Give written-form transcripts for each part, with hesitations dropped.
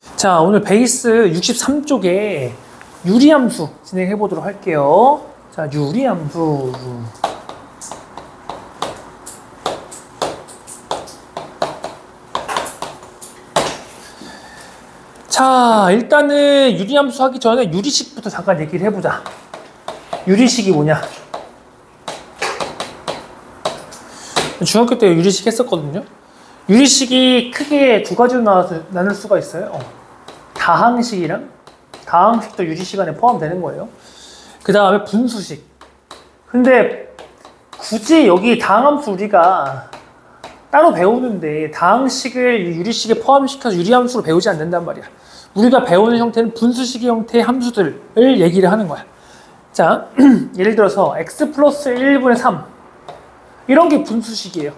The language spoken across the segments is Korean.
자, 오늘 베이스 63쪽에 유리함수 진행해 보도록 할게요. 자, 유리함수. 자, 일단은 유리함수 하기 전에 유리식부터 잠깐 얘기를 해보자. 유리식이 뭐냐? 중학교 때 유리식 했었거든요. 유리식이 크게 두 가지로 나눌 수가 있어요. 다항식이랑, 다항식도 유리식 안에 포함되는 거예요. 그 다음에 분수식. 근데 굳이 여기 다항함수 우리가 따로 배우는데 다항식을 유리식에 포함시켜서 유리함수로 배우지 않는단 말이야. 우리가 배우는 형태는 분수식의 형태의 함수들을 얘기를 하는 거야. 자, 예를 들어서 x 플러스 1분의 3 이런 게 분수식이에요.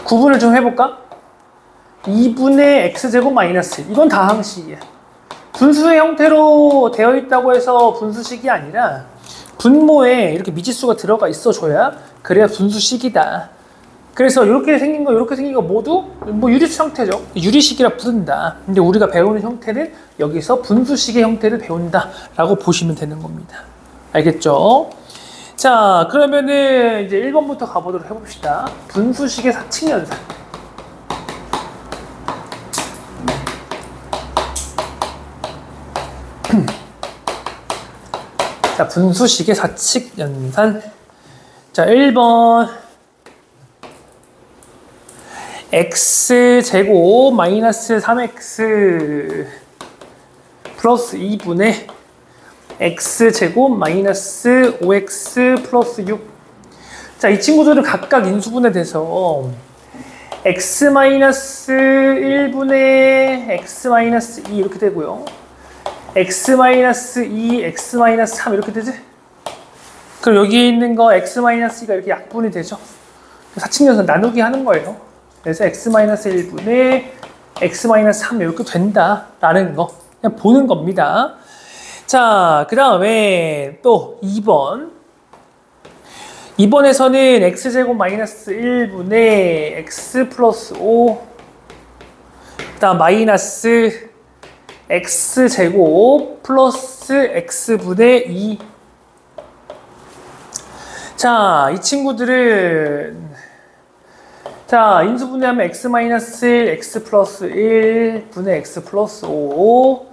구분을 좀 해볼까? 2분의 x제곱 마이너스 이건 다항식이야. 분수의 형태로 되어 있다고 해서 분수식이 아니라 분모에 이렇게 미지수가 들어가 있어줘야 그래야 분수식이다. 그래서 이렇게 생긴 거 이렇게 생긴 거 모두 뭐 유리수 형태죠. 유리식이라 부른다. 근데 우리가 배우는 형태는 여기서 분수식의 형태를 배운다 라고 보시면 되는 겁니다. 알겠죠? 자, 그러면은 이제 1번부터 가보도록 해봅시다. 분수식의 사칙연산. 자, 분수식의 사칙연산. 자, 1번 x제곱 마이너스 3x 플러스 2분의 x제곱 마이너스 5x 플러스 6. 자, 이 친구들은 각각 인수분해 돼서 x 마이너스 1분의 x 마이너스 2 이렇게 되고요. x 마이너스 2, x 마이너스 3 이렇게 되지? 그럼 여기 있는 거 x 마이너스 2가 이렇게 약분이 되죠. 사칙연산 나누기 하는 거예요. 그래서 x 마이너스 1분의 x 마이너스 3 이렇게 된다라는 거 그냥 보는 겁니다. 자, 그 다음에 또 2번. 2번에서는 x제곱 마이너스 1분의 x 플러스 5 그 다음 마이너스 x제곱 플러스 x분의 2. 자, 이 친구들은 자, 인수분해하면 x 마이너스 1, x 플러스 1 분의 x 플러스 5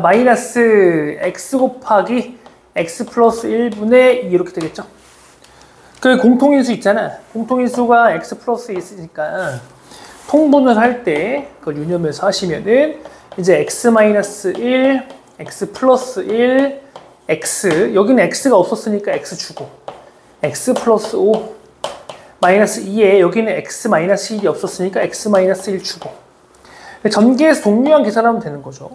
마이너스 x 곱하기 x 플러스 1분의 2 이렇게 되겠죠. 그 공통인수 있잖아. 공통인수가 x 플러스 2 있으니까 통분을 할 때 그걸 유념해서 하시면은 이제 x 마이너스 1, x 플러스 1, x 여기는 x가 없었으니까 x 주고 x 플러스 5 마이너스 2에 여기는 x 마이너스 1이 없었으니까 x 마이너스 1 주고 전개해서 동류한 계산하면 되는 거죠.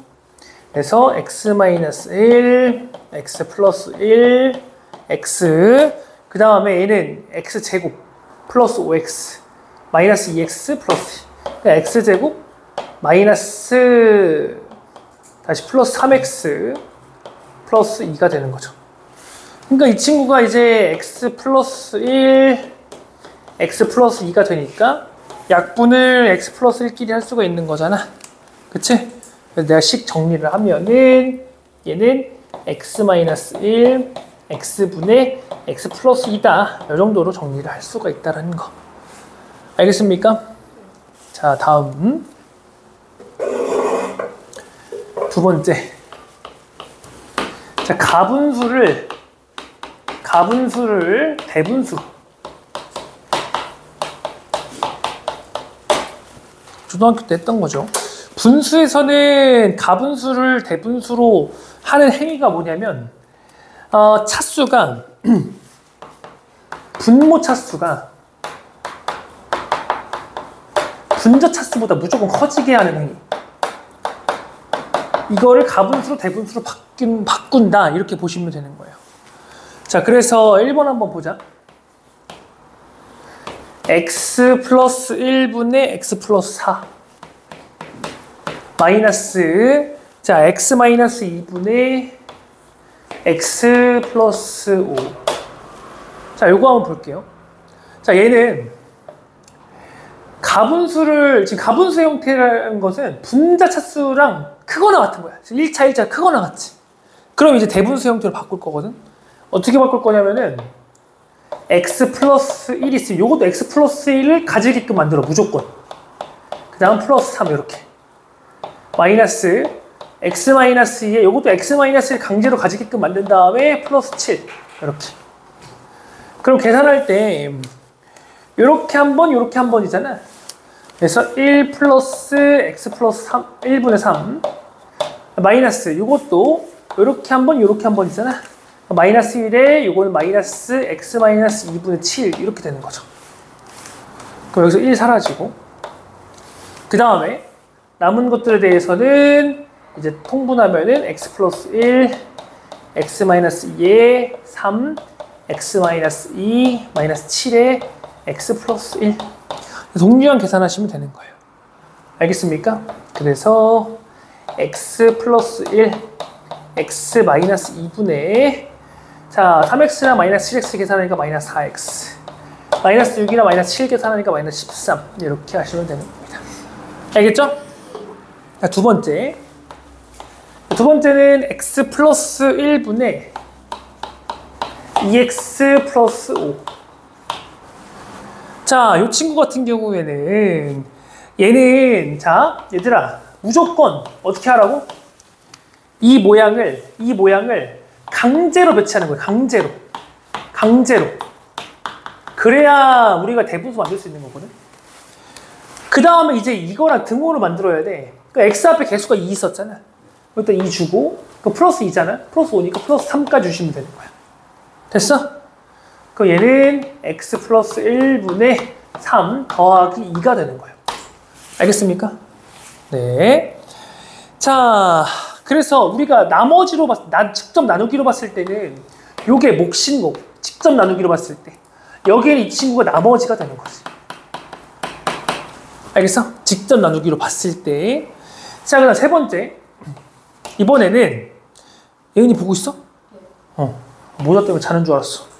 그래서 x 마이너스 1, x 플러스 1, x 그 다음에 얘는 x 제곱 플러스 5x 마이너스 2x 플러스 그러니까 x 제곱 마이너스 다시 플러스 3x 플러스 2가 되는 거죠. 그러니까 이 친구가 이제 x 플러스 1, x 플러스 2가 되니까 약분을 x 플러스 1끼리 할 수가 있는 거잖아. 그치? 그래서 내가 식 정리를 하면은 얘는 x 마이너스 1, x분의 x 플러스 2다. 이 정도로 정리를 할 수가 있다는 거. 알겠습니까? 자, 다음. 두 번째. 자, 가분수를 대분수. 초등학교 때 했던 거죠. 분수에서는 가분수를 대분수로 하는 행위가 뭐냐면 차수가 분모 차수가 분자 차수보다 무조건 커지게 하는 행위. 이거를 가분수로 대분수로 바꾼다 이렇게 보시면 되는 거예요. 자, 그래서 1번 한번 보자. x 플러스 1분의 x 플러스 4 마이너스 자 x 마이너스 2분의 x 플러스 5. 자, 요거 한번 볼게요. 자, 얘는 가분수를, 지금 가분수의 형태라는 것은 분자 차수랑 크거나 같은 거야. 1차, 1차 크거나 같지. 그럼 이제 대분수 형태로 바꿀 거거든. 어떻게 바꿀 거냐면은 x 플러스 1 있으면 요것도 x 플러스 1을 가지게끔 만들어, 무조건. 그 다음 플러스 3 이렇게. 마이너스 x 마이너스 2에 요것도 x 마이너스 1 강제로 가지게끔 만든 다음에 플러스 7 이렇게. 그럼 계산할 때 요렇게 한 번, 요렇게 한 번이잖아. 그래서 1 플러스 x 플러스 3, 1분의 3 마이너스 요것도 요렇게 한 번, 요렇게 한 번이잖아. 마이너스 1에 요거는 마이너스 x 마이너스 2분의 7 이렇게 되는 거죠. 그럼 여기서 1 사라지고 그 다음에 남은 것들에 대해서는 이제 통분하면은 x 플러스 1, x 마이너스 2에 3, x 마이너스 2, 마이너스 7에 x 플러스 1 동류한 계산하시면 되는 거예요. 알겠습니까? 그래서 x 플러스 1, x 마이너스 2분의 자 3x랑 마이너스 7x 계산하니까 마이너스 4x 마이너스 6이랑 마이너스 7 계산하니까 마이너스 13 이렇게 하시면 되는 겁니다. 알겠죠? 자, 두 번째는 x 플러스 1분의 2x 플러스 5 자, 이 친구 같은 경우에는 얘는 자 얘들아 무조건 어떻게 하라고? 이 모양을 강제로 배치하는 거예요. 강제로. 그래야 우리가 대분수 만들 수 있는 거거든. 그 다음에 이제 이거랑 등호를 만들어야 돼. 그러니까 x 앞에 개수가 2 있었잖아. 일단 2 주고 그 플러스 2잖아. 플러스 5니까 플러스 3까지 주시면 되는 거야. 됐어? 그럼 얘는 x 플러스 1분의 3 더하기 2가 되는 거예요. 알겠습니까? 네. 자, 그래서 우리가 나머지로 직접 나누기로 봤을 때는 요게 몫인 거고, 직접 나누기로 봤을 때 여기에 이 친구가 나머지가 되는 거지. 알겠어? 직접 나누기로 봤을 때. 자, 그다음 세 번째. 이번에는 예은이 보고 있어? 모자 때문에 자는 줄 알았어.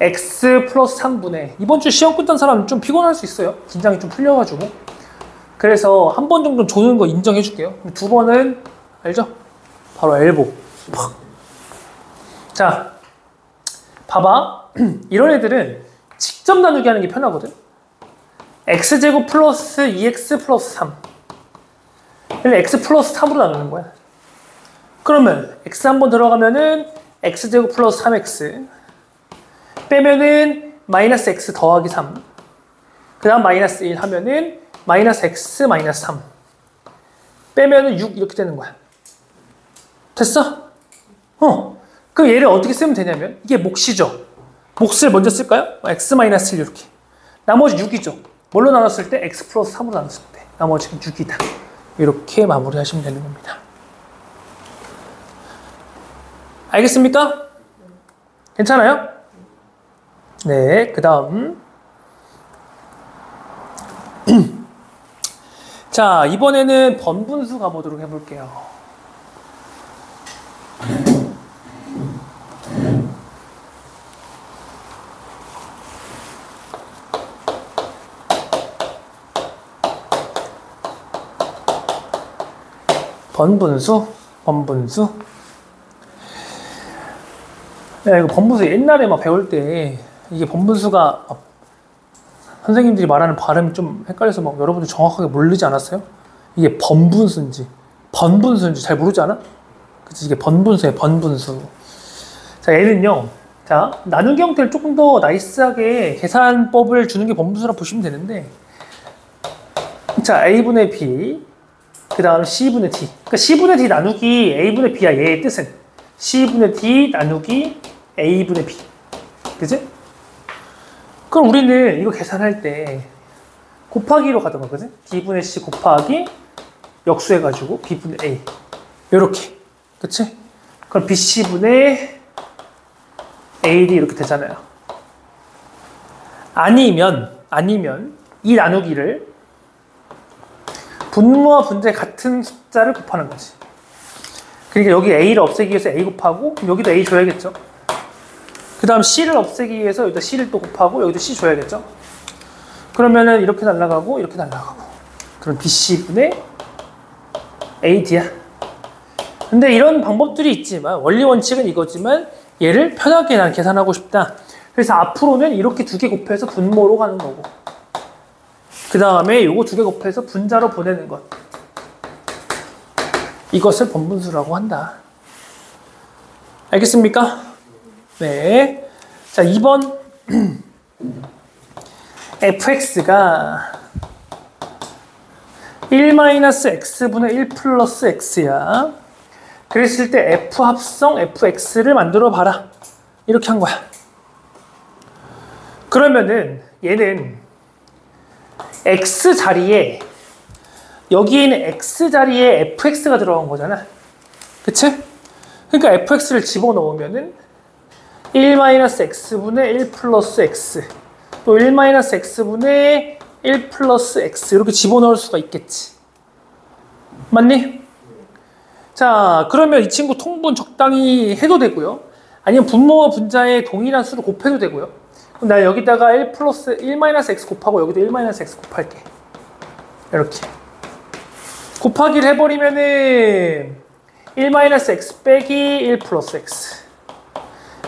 x 플러스 3분의 이번 주 시험 끝난 사람 좀 피곤할 수 있어요. 긴장이 좀 풀려가지고. 그래서 한 번 정도 조는 거 인정해 줄게요. 두 번은 알죠? 바로 엘보. 자, 봐봐. 이런 애들은 직접 나누기 하는 게 편하거든. x제곱 플러스 2x 플러스 3 얘는 x 플러스 3으로 나누는 거야. 그러면 x 한 번 들어가면은 x제곱 플러스 3x 빼면은 마이너스 x 더하기 3 그 다음 마이너스 1 하면은 마이너스 x 마이너스 3 빼면은 6 이렇게 되는 거야. 됐어? 그럼 얘를 어떻게 쓰면 되냐면 이게 몫이죠. 몫을 먼저 쓸까요? x 마이너스 1 이렇게. 나머지 6이죠. 뭘로 나눴을 때? x 플러스 3으로 나눴을 때 나머지는 6이다. 이렇게 마무리 하시면 되는 겁니다. 알겠습니까? 괜찮아요? 네, 그 다음 자, 이번에는 번분수 가보도록 해볼게요. 번분수. 야, 이거 번분수 옛날에 막 배울 때 이게 번분수가 선생님들이 말하는 발음이 좀 헷갈려서 막 여러분들 정확하게 모르지 않았어요? 이게 번분수인지 잘 모르지 않아? 그치, 이게 번분수예요, 번분수. 자, 얘는요. 자, 나누기 형태를 조금 더 나이스하게 계산법을 주는 게 번분수라 보시면 되는데, 자, a분의 b 그 다음 c분의 d. 그러니까 c분의 d 나누기 a분의 b야. 얘의 뜻은 c분의 d 나누기 a분의 b. 그치? 그럼 우리는 이거 계산할 때 곱하기로 가던 거거든. d분의 c 곱하기 역수해가지고 b분의 a 요렇게. 그치? 그럼 bc분의 ad 이렇게 되잖아요. 아니면 이 나누기를 분모와 분자의 같은 숫자를 곱하는 거지. 그러니까 여기 a를 없애기 위해서 a 곱하고 여기도 a 줘야겠죠. 그 다음 c를 없애기 위해서 여기다 c를 또 곱하고 여기도 c 줘야겠죠. 그러면은 이렇게 날아가고 이렇게 날아가고. 그럼 BC분의 AD야. 근데 이런 방법들이 있지만 원리 원칙은 이거지만 얘를 편하게 난 계산하고 싶다. 그래서 앞으로는 이렇게 두 개 곱해서 분모로 가는 거고, 그 다음에 요거 두 개 곱해서 분자로 보내는 것, 이것을 번분수라고 한다. 알겠습니까? 네. 자, 2번 fx가 1-x분의 1 플러스 x야. 그랬을 때 f 합성 fx를 만들어 봐라. 이렇게 한 거야. 그러면은 얘는 x 자리에, 여기에는 x 자리에 fx가 들어간 거잖아. 그치? 그러니까 fx를 집어넣으면은 1-x분의 1 플러스 x, 또 1-x분의 1 플러스 x 이렇게 집어넣을 수가 있겠지. 맞니? 자, 그러면 이 친구 통분 적당히 해도 되고요. 아니면 분모와 분자의 동일한 수를 곱해도 되고요. 그럼 나 여기다가 1-x 곱하고 여기도 1-x 곱할게. 이렇게. 곱하기를 해버리면은 1-x 빼기 1 플러스 x,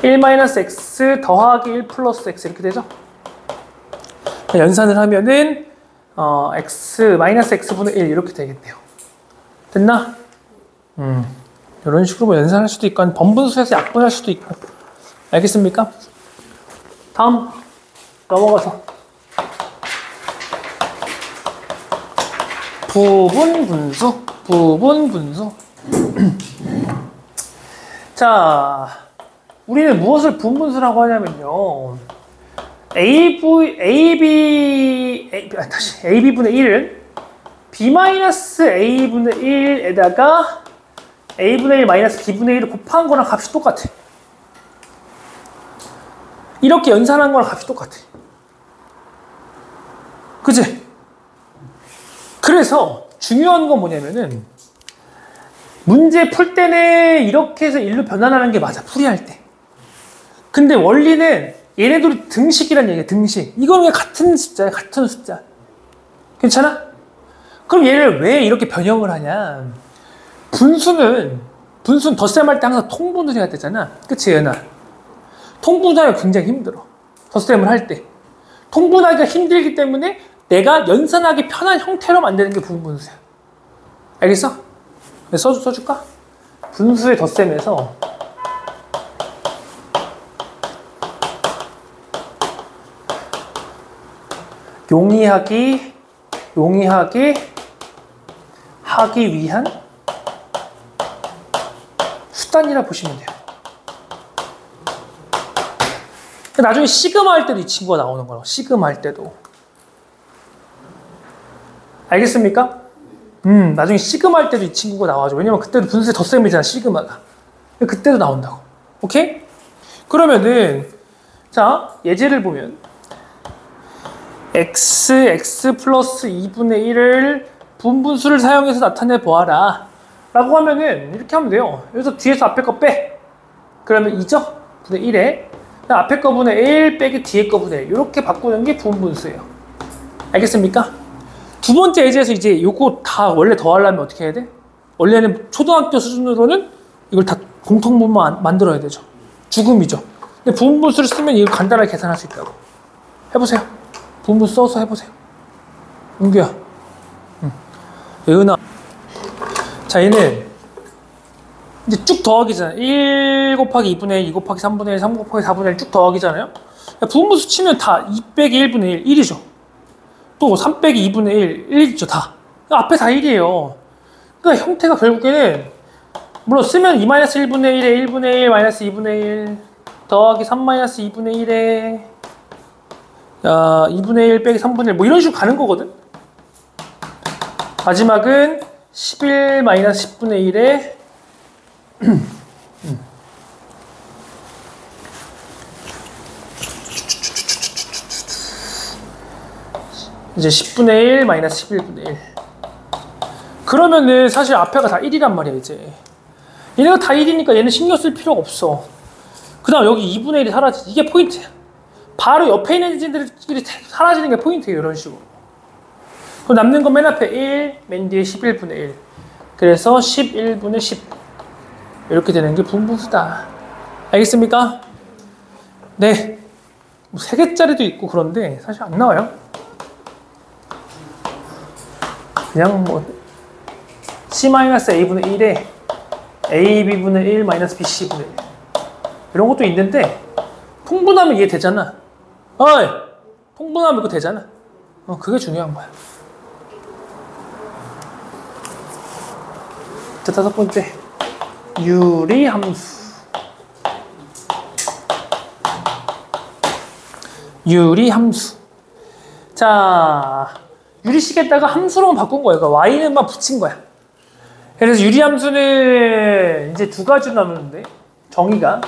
1-x 더하기 1 플러스 x 이렇게 되죠? 연산을 하면은 x-x분의 1 이렇게 되겠네요. 됐나? 이런 식으로 뭐 연산할 수도 있고 번분수에서 약분할 수도 있고. 알겠습니까? 다음 넘어가서 부분분수. 자, 우리는 무엇을 부분분수라고 하냐면요, AB분의 1을 B-A분의 1에다가 A분의 1 마이너스 B분의 1을 곱한 거랑 값이 똑같아. 이렇게 연산한 거랑 값이 똑같아. 그치? 그래서 중요한 건 뭐냐면은, 문제 풀 때는 이렇게 해서 일로 변환하는 게 맞아, 풀이할 때. 근데 원리는 얘네들이 등식이란 얘기야, 등식. 이거는 그냥 같은 숫자야, 같은 숫자. 괜찮아? 그럼 얘를 왜 이렇게 변형을 하냐? 분수는 덧셈 할 때 항상 통분을 해야 되잖아. 그치, 얘나? 통분하기가 굉장히 힘들어. 덧셈을 할 때. 통분하기가 힘들기 때문에 내가 연산하기 편한 형태로 만드는 게 부분분수야. 알겠어? 써줄까? 분수의 덧셈에서 용이하게 하기 위한 수단이라 보시면 돼요. 나중에 시그마 할 때도 이 친구가 나오는 거라고. 시그마 할 때도. 알겠습니까? 나중에 시그마 할 때도 이 친구가 나와줘. 왜냐면 그때도 분수의 덧셈이잖아, 시그마가. 그때도 나온다고. 오케이? 그러면은, 자, 예제를 보면, x 플러스 2분의 1을 분분수를 사용해서 나타내 보아라. 라고 하면은, 이렇게 하면 돼요. 여기서 뒤에서 앞에 거 빼. 그러면 2죠? 분의 1에. 앞에 거 분의 1 빼기 뒤에 거 분의 1. 이렇게 바꾸는 게 부분분수예요. 알겠습니까? 두 번째 예제에서 이제 요거 다 원래 더하려면 어떻게 해야 돼? 원래는 초등학교 수준으로는 이걸 다 공통분모 만들어야 되죠. 죽음이죠. 근데 부분분수를 쓰면 이걸 간단하게 계산할 수 있다고. 해보세요. 부분분수 써서 해보세요. 은규야. 예은아. 자, 얘는 이제 쭉 더하기잖아. 1 곱하기 2분의 1, 2 곱하기 3분의 1, 3 곱하기 4분의 1 쭉 더하기잖아요. 부분분수 치면 다 2 빼기 1분의 1, 1이죠. 또 3 빼기 2분의 1, 1이죠, 다. 앞에 다 1이에요. 그러니까 형태가 결국에는, 물론 쓰면 2-1분의 1에 1분의 1 마이너스 2분의 1 더하기 3-2분의 1에 2분의 1 빼기 3분의 1 뭐 이런 식으로 가는 거거든. 마지막은 11 마이너스 10분의 1에 이제 10분의 1 마이너스 11분의 1. 그러면은 사실 앞에가 다 1이란 말이야, 이제. 얘네가 다 1이니까 얘는 신경 쓸 필요가 없어. 그 다음 여기 2분의 1이 사라지지. 이게 포인트야. 바로 옆에 있는 인진들끼리 사라지는 게 포인트예요. 이런 식으로. 그럼 남는 건 맨 앞에 1, 맨 뒤에 11분의 1. 그래서 11분의 10. 이렇게 되는 게 분분수다. 알겠습니까? 네. 뭐 3개짜리도 있고 그런데 사실 안 나와요. 그냥 뭐 C-A분의 1에 AB분의 1 마이너스 BC분의 1 이런 것도 있는데 통분하면 이해 되잖아. 어이! 통분하면 그거 되잖아. 그게 중요한 거야. 자, 5번째. 유리함수. 유리함수. 자, 유리식에다가 함수로만 바꾼 거예요. 그러니까 y는만 붙인 거야. 그래서 유리함수는 이제 2가지로 나누는데, 정의가.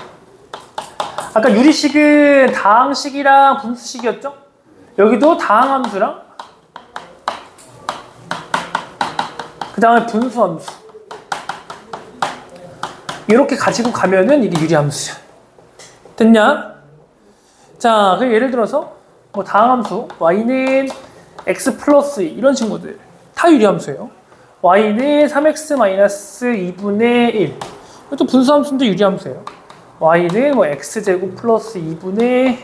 아까 유리식은 다항식이랑 분수식이었죠? 여기도 다항함수랑 그 다음에 분수함수. 이렇게 가지고 가면은 이게 유리함수야. 됐냐? 자, 그럼 예를 들어서 뭐 다항함수 y는 x 플러스 2 이런 친구들 다 유리함수예요. y는 3x 마이너스 2분의 1 이것도 분수함수인데 유리함수예요. y는 뭐 x제곱 플러스 2분의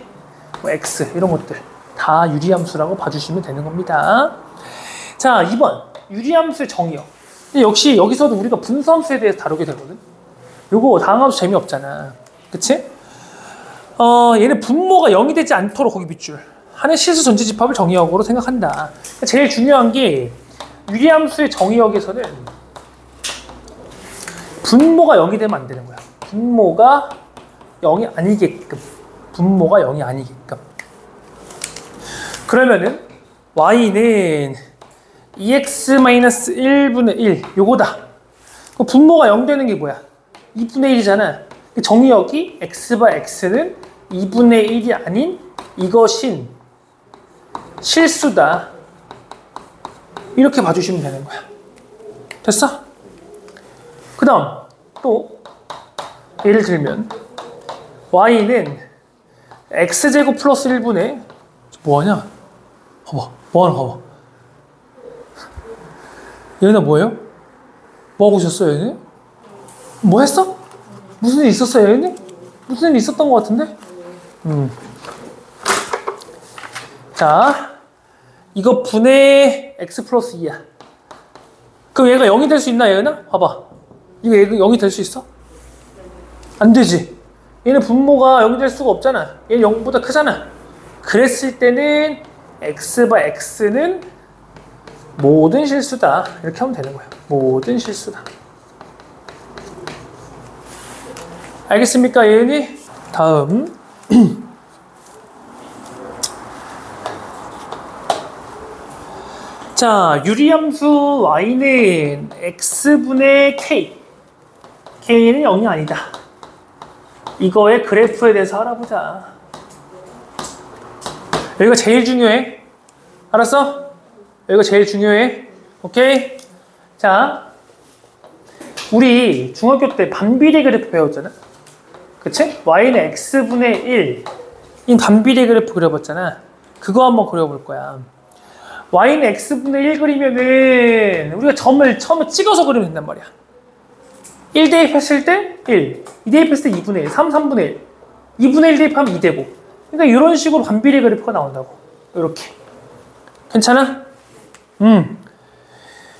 뭐 x 이런 것들 다 유리함수라고 봐주시면 되는 겁니다. 자, 2번 유리함수의 정의요. 근데 역시 여기서도 우리가 분수함수에 대해서 다루게 되거든. 요거 다항함수 재미없잖아. 그치? 얘는 분모가 0이 되지 않도록 거기 밑줄 하는 실수 전체 집합을 정의역으로 생각한다. 제일 중요한 게 유리함수의 정의역에서는 분모가 0이 되면 안 되는 거야. 분모가 0이 아니게끔. 분모가 0이 아니게끔. 그러면은 y는 2x-1분의 1 요거다. 분모가 0 되는 게 뭐야? 2분의 1이잖아. 정의역이 x바 x는 2분의 1이 아닌 이것인 실수다. 이렇게 봐주시면 되는 거야. 됐어? 그 다음 또 예를 들면 y는 x제곱 플러스 1분의 뭐하냐? 봐봐. 뭐하나 봐봐. 얘네 뭐예요? 뭐하고 있었어 얘네? 뭐 했어? 무슨 일 있었어요 얘네? 무슨 일 있었던 것 같은데? 자, 이거 분의 x 플러스 2야. 그럼 얘가 0이 될 수 있나 얘나? 봐봐. 이거 얘가 0이 될 수 있어? 안 되지. 얘는 분모가 0이 될 수가 없잖아. 얘는 0보다 크잖아. 그랬을 때는 x바 x는 모든 실수다. 이렇게 하면 되는 거야. 모든 실수다. 알겠습니까, 예은이? 다음. 자, 유리함수 y는 x분의 k. k는 0이 아니다. 이거의 그래프에 대해서 알아보자. 여기가 제일 중요해. 알았어? 여기가 제일 중요해. 오케이? 자, 우리 중학교 때 반비례 그래프 배웠잖아. 그치? y는 x분의 1. 이 반비례 그래프 그려봤잖아. 그거 한번 그려볼 거야. y는 x분의 1 그리면은 우리가 점을 처음에 찍어서 그리면 된단 말이야. 1 대입했을 때 1, 2 대입했을 때 2분의 1, 3분의 1, 2분의 1 대입하면 2되고. 그러니까 이런 식으로 반비례 그래프가 나온다고. 이렇게. 괜찮아?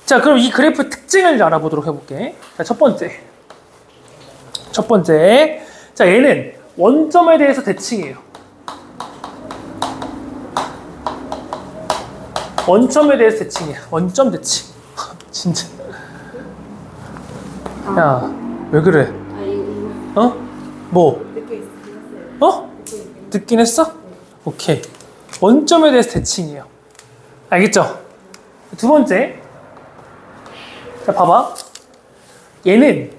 자, 그럼 이 그래프 특징을 알아보도록 해볼게. 자, 첫 번째. 자, 얘는 원점에 대해서 대칭이에요. 원점에 대해서 대칭이야. 원점 대칭. 진짜. 야, 왜 그래? 어? 뭐? 어? 듣긴 했어? 오케이. 원점에 대해서 대칭이에요. 알겠죠? 두 번째. 자, 봐봐. 얘는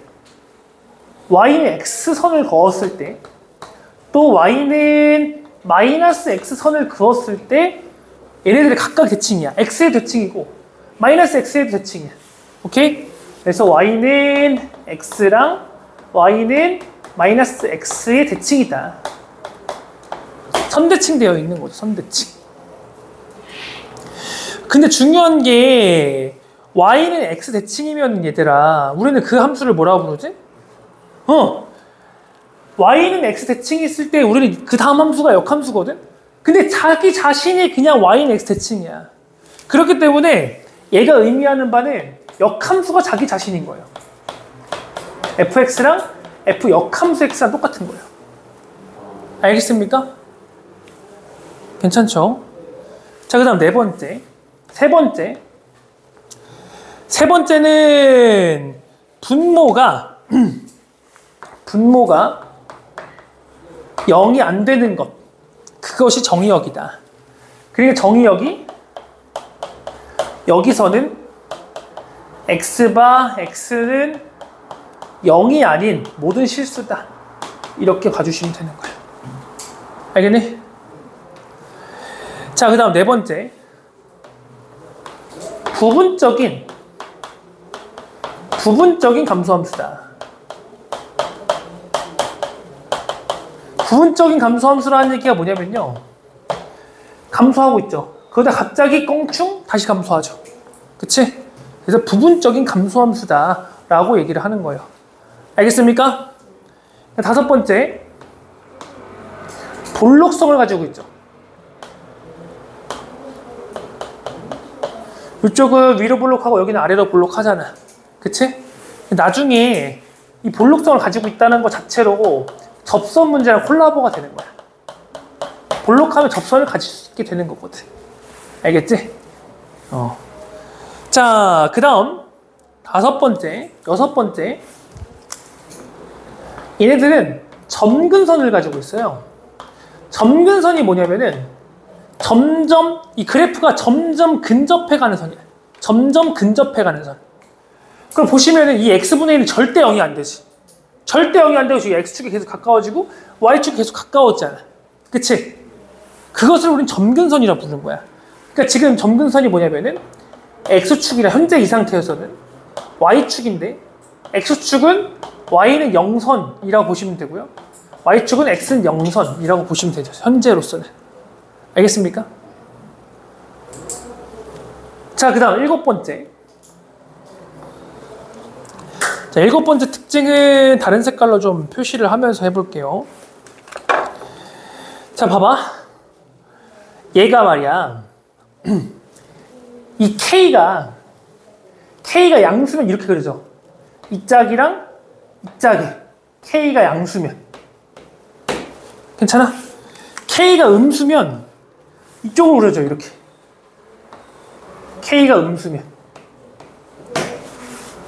y는 x선을 그었을 때, 또 y는 마이너스 x선을 그었을 때 얘네들이 각각 대칭이야. x의 대칭이고 마이너스 x의 대칭이야. 오케이? 그래서 y는 x랑 y는 마이너스 x의 대칭이다. 선대칭 되어 있는 거죠. 선대칭. 근데 중요한 게 y는 x 대칭이면 얘들아 우리는 그 함수를 뭐라고 부르지? y는 x 대칭이 있을 때 우리는 그 다음 함수가 역함수거든? 근데 자기 자신이 그냥 y는 x 대칭이야. 그렇기 때문에 얘가 의미하는 바는 역함수가 자기 자신인 거예요. fx랑 f 역함수 x랑 똑같은 거예요. 알겠습니까? 괜찮죠? 자, 그 다음 네 번째. 세 번째는 분모가 0이 안 되는 것. 그것이 정의역이다. 그리고 정의역이 여기서는 x는 0이 아닌 모든 실수다. 이렇게 봐주시면 되는 거예요. 알겠니? 자, 그 다음 네 번째. 부분적인 감소함수다. 부분적인 감소함수라는 얘기가 뭐냐면요. 감소하고 있죠. 그러다 갑자기 껑충 다시 감소하죠. 그치? 그래서 부분적인 감소함수다 라고 얘기를 하는 거예요. 알겠습니까? 다섯 번째. 볼록성을 가지고 있죠. 이쪽은 위로 볼록하고 여기는 아래로 볼록하잖아. 그치? 나중에 이 볼록성을 가지고 있다는 것 자체로 접선 문제랑 콜라보가 되는 거야. 볼록하면 접선을 가질 수 있게 되는 거거든. 알겠지? 자, 그 다음 여섯 번째. 얘네들은 점근선을 가지고 있어요. 점근선이 뭐냐면은 이 그래프가 점점 근접해가는 선이야. 점점 근접해가는 선. 그럼 보시면은 이 x분의 1은 절대 0이 안 되지. 절대 0이 안 되고 지금 x축이 계속 가까워지고 y축이 계속 가까워지잖아. 그치? 그것을 우리는 점근선이라고 부르는 거야. 그러니까 지금 점근선이 뭐냐면은 x축이라 현재 이 상태에서는 y축인데 x축은 y는 0선이라고 보시면 되고요. y축은 x는 0선이라고 보시면 되죠. 현재로서는. 알겠습니까? 자, 그 다음 일곱 번째. 자, 일곱 번째 특징은 다른 색깔로 좀 표시를 하면서 해볼게요. 자, 봐봐. 얘가 말이야. 이 K가 양수면 이렇게 그려져. 이 짝이랑 이 짝이. K가 양수면. 괜찮아? K가 음수면 이쪽으로 그려져, 이렇게. K가 음수면.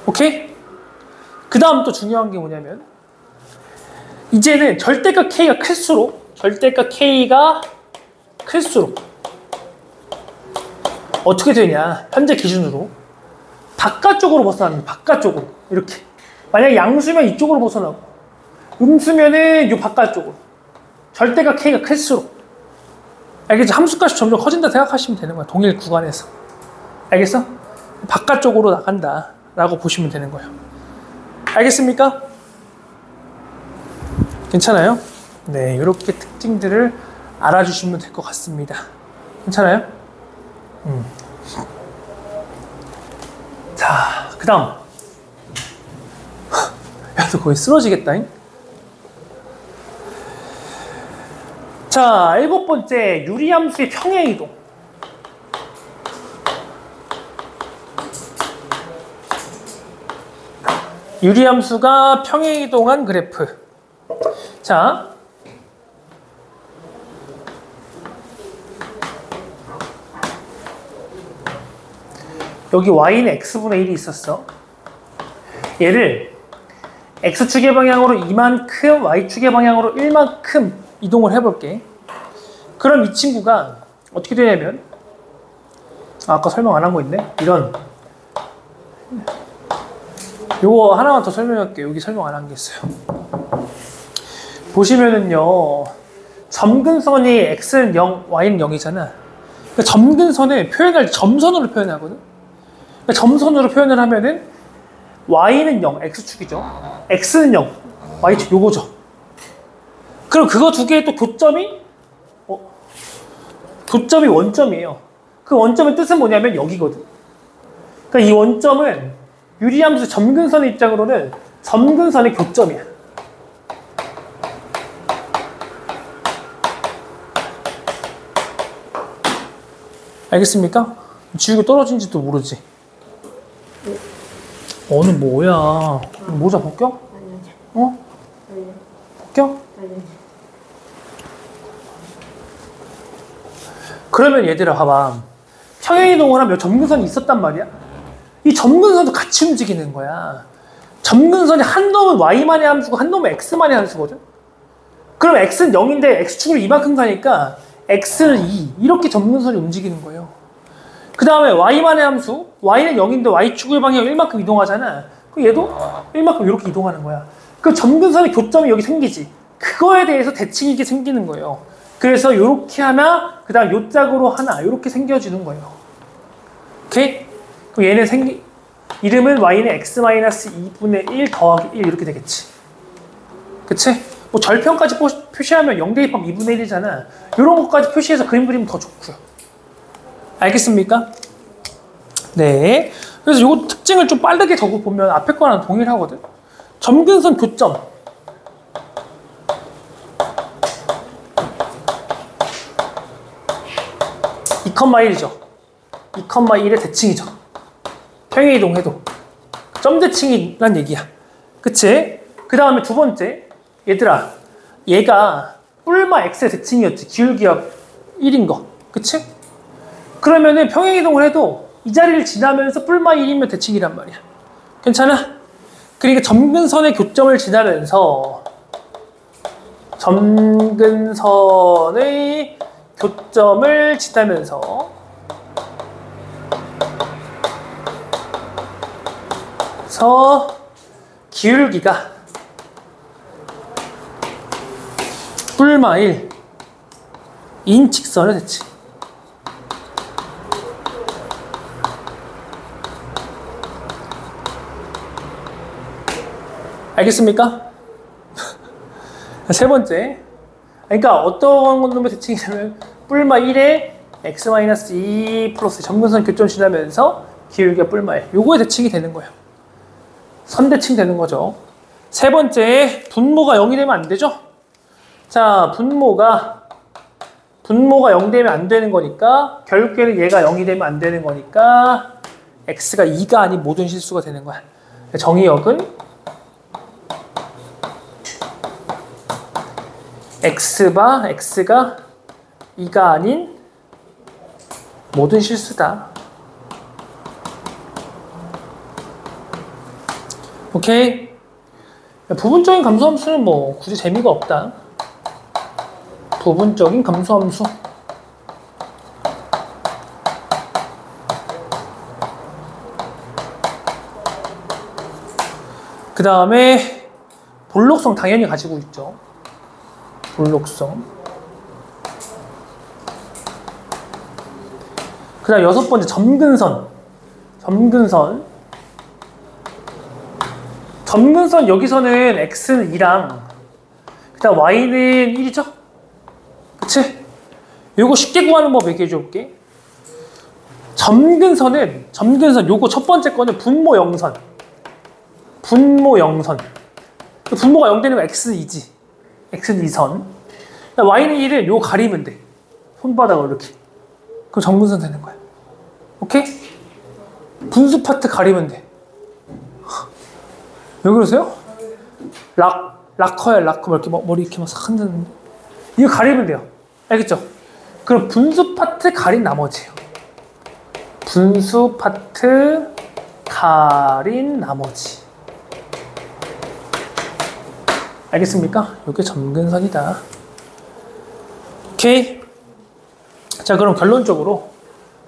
오케이? 그 다음 또 중요한 게 뭐냐면 이제는 절대값 K가 클수록 어떻게 되냐, 현재 기준으로 바깥쪽으로 벗어나는, 바깥쪽으로 이렇게. 만약에 양수면 이쪽으로 벗어나고 음수면은 이 바깥쪽으로. 절대값 K가 클수록. 알겠죠? 함수값이 점점 커진다 생각하시면 되는 거야. 동일 구간에서. 알겠어? 바깥쪽으로 나간다 라고 보시면 되는 거예요. 알겠습니까? 괜찮아요? 네, 이렇게 특징들을 알아주시면 될 것 같습니다. 괜찮아요? 자, 그 다음. 야, 너 거의 쓰러지겠다잉? 자, 일곱 번째, 유리함수의 평행이동. 유리함수가 평행이동한 그래프. 자, 여기 y는 x분의 1이 있었어. 얘를 x축의 방향으로 이만큼, y축의 방향으로 1만큼 이동을 해볼게. 그럼 이 친구가 어떻게 되냐면, 아까 설명 안 한 거 있네? 이런. 요거 하나만 더 설명할게요. 여기 설명 안 한 게 있어요. 보시면은요, 점근선이 x는 0, y는 0이잖아. 그러니까 점근선을 표현할 때 점선으로 표현하거든. 그러니까 점선으로 표현을 하면은 y는 0, x축이죠. x는 0, y축 요거죠. 그럼 그거 두 개의 또 교점이 교점이 원점이에요. 그 원점의 뜻은 뭐냐면 여기거든. 그러니까 이 원점은 유리함수 점근선의 입장으로는 점근선의 교점이야. 알겠습니까? 지우개 떨어진지도 모르지. 어는 뭐야? 모자 벗겨? 어? 벗겨? 그러면 얘들아 봐봐. 평행이동을 하면 점근선이 있었단 말이야. 이 점근선도 같이 움직이는 거야. 점근선이 한 놈은 y만의 함수고 한 놈은 x만의 함수거든. 그럼 x는 0인데 x축으로 이만큼 가니까 x는 2 이렇게 점근선이 움직이는 거예요. 그 다음에 y만의 함수 y는 0인데 y축의 방향 1만큼 이동하잖아. 그럼 얘도 1만큼 이렇게 이동하는 거야. 그 점근선의 교점이 여기 생기지. 그거에 대해서 대칭이 이게 생기는 거예요. 그래서 요렇게 하나, 그 다음 요 짝으로 하나 이렇게 생겨지는 거예요. 오케이? 그럼 얘는 이름은 y는 x-2분의 1 더하기 1 이렇게 되겠지. 그치? 뭐 절편까지 표시하면 0 대입하면 2분의 1이잖아. 이런 것까지 표시해서 그림 그리면 더 좋고요. 알겠습니까? 네. 그래서 요거 특징을 좀 빠르게 적어보면 앞에 거랑 동일하거든. 점근선 교점. 2,1이죠. 2,1의 대칭이죠. 평행이동해도 점 대칭이란 얘기야. 그치? 그 다음에 두 번째, 얘들아 얘가 뿔마 x의 대칭이었지. 기울기가 1인 거. 그치? 그러면은 평행이동을 해도 이 자리를 지나면서 뿔마 1이면 대칭이란 말이야. 괜찮아? 그러니까 점근선의 교점을 지나면서 점근선의 교점을 지나면서 기울기가 뿔마 1인 직선을 대칭. 알겠습니까? 세 번째. 그러니까 어떤 놈의 대칭이냐면 뿔마 1에 x-2 플러스 점근선 교점 지나면서 기울기가 뿔마 1. 요거의 대칭이 되는 거예요. 선대칭 되는 거죠. 세 번째, 분모가 0이 되면 안 되죠? 자, 분모가 0 되면 안 되는 거니까 결국에는 얘가 0이 되면 안 되는 거니까 x가 2가 아닌 모든 실수가 되는 거야. 정의역은 x가 2가 아닌 모든 실수다. 오케이? 부분적인 감소함수는 뭐 굳이 재미가 없다. 부분적인 감소함수. 그 다음에 볼록성 당연히 가지고 있죠. 볼록성. 그 다음 여섯 번째 점근선. 점근선 여기서는 x는 2랑 그 다음 y는 1이죠? 그치? 요거 쉽게 구하는 법 얘기해 줄게. 점근선 요거 첫 번째 거는 분모 0선. 분모가 0 되는 거 x는 2지. x는 2선. y는 1은 요거 가리면 돼. 손바닥으로 이렇게. 그럼 점근선 되는 거야. 오케이? 분수 파트 가리면 돼. 왜 그러세요? 락커야, 락커. 이렇게 머리 이렇게 막 싹 흔드는데. 이거 가리면 돼요. 알겠죠? 그럼 분수 파트 가린 나머지예요. 분수 파트 가린 나머지. 알겠습니까? 이게 점근선이다. 오케이? 자, 그럼 결론적으로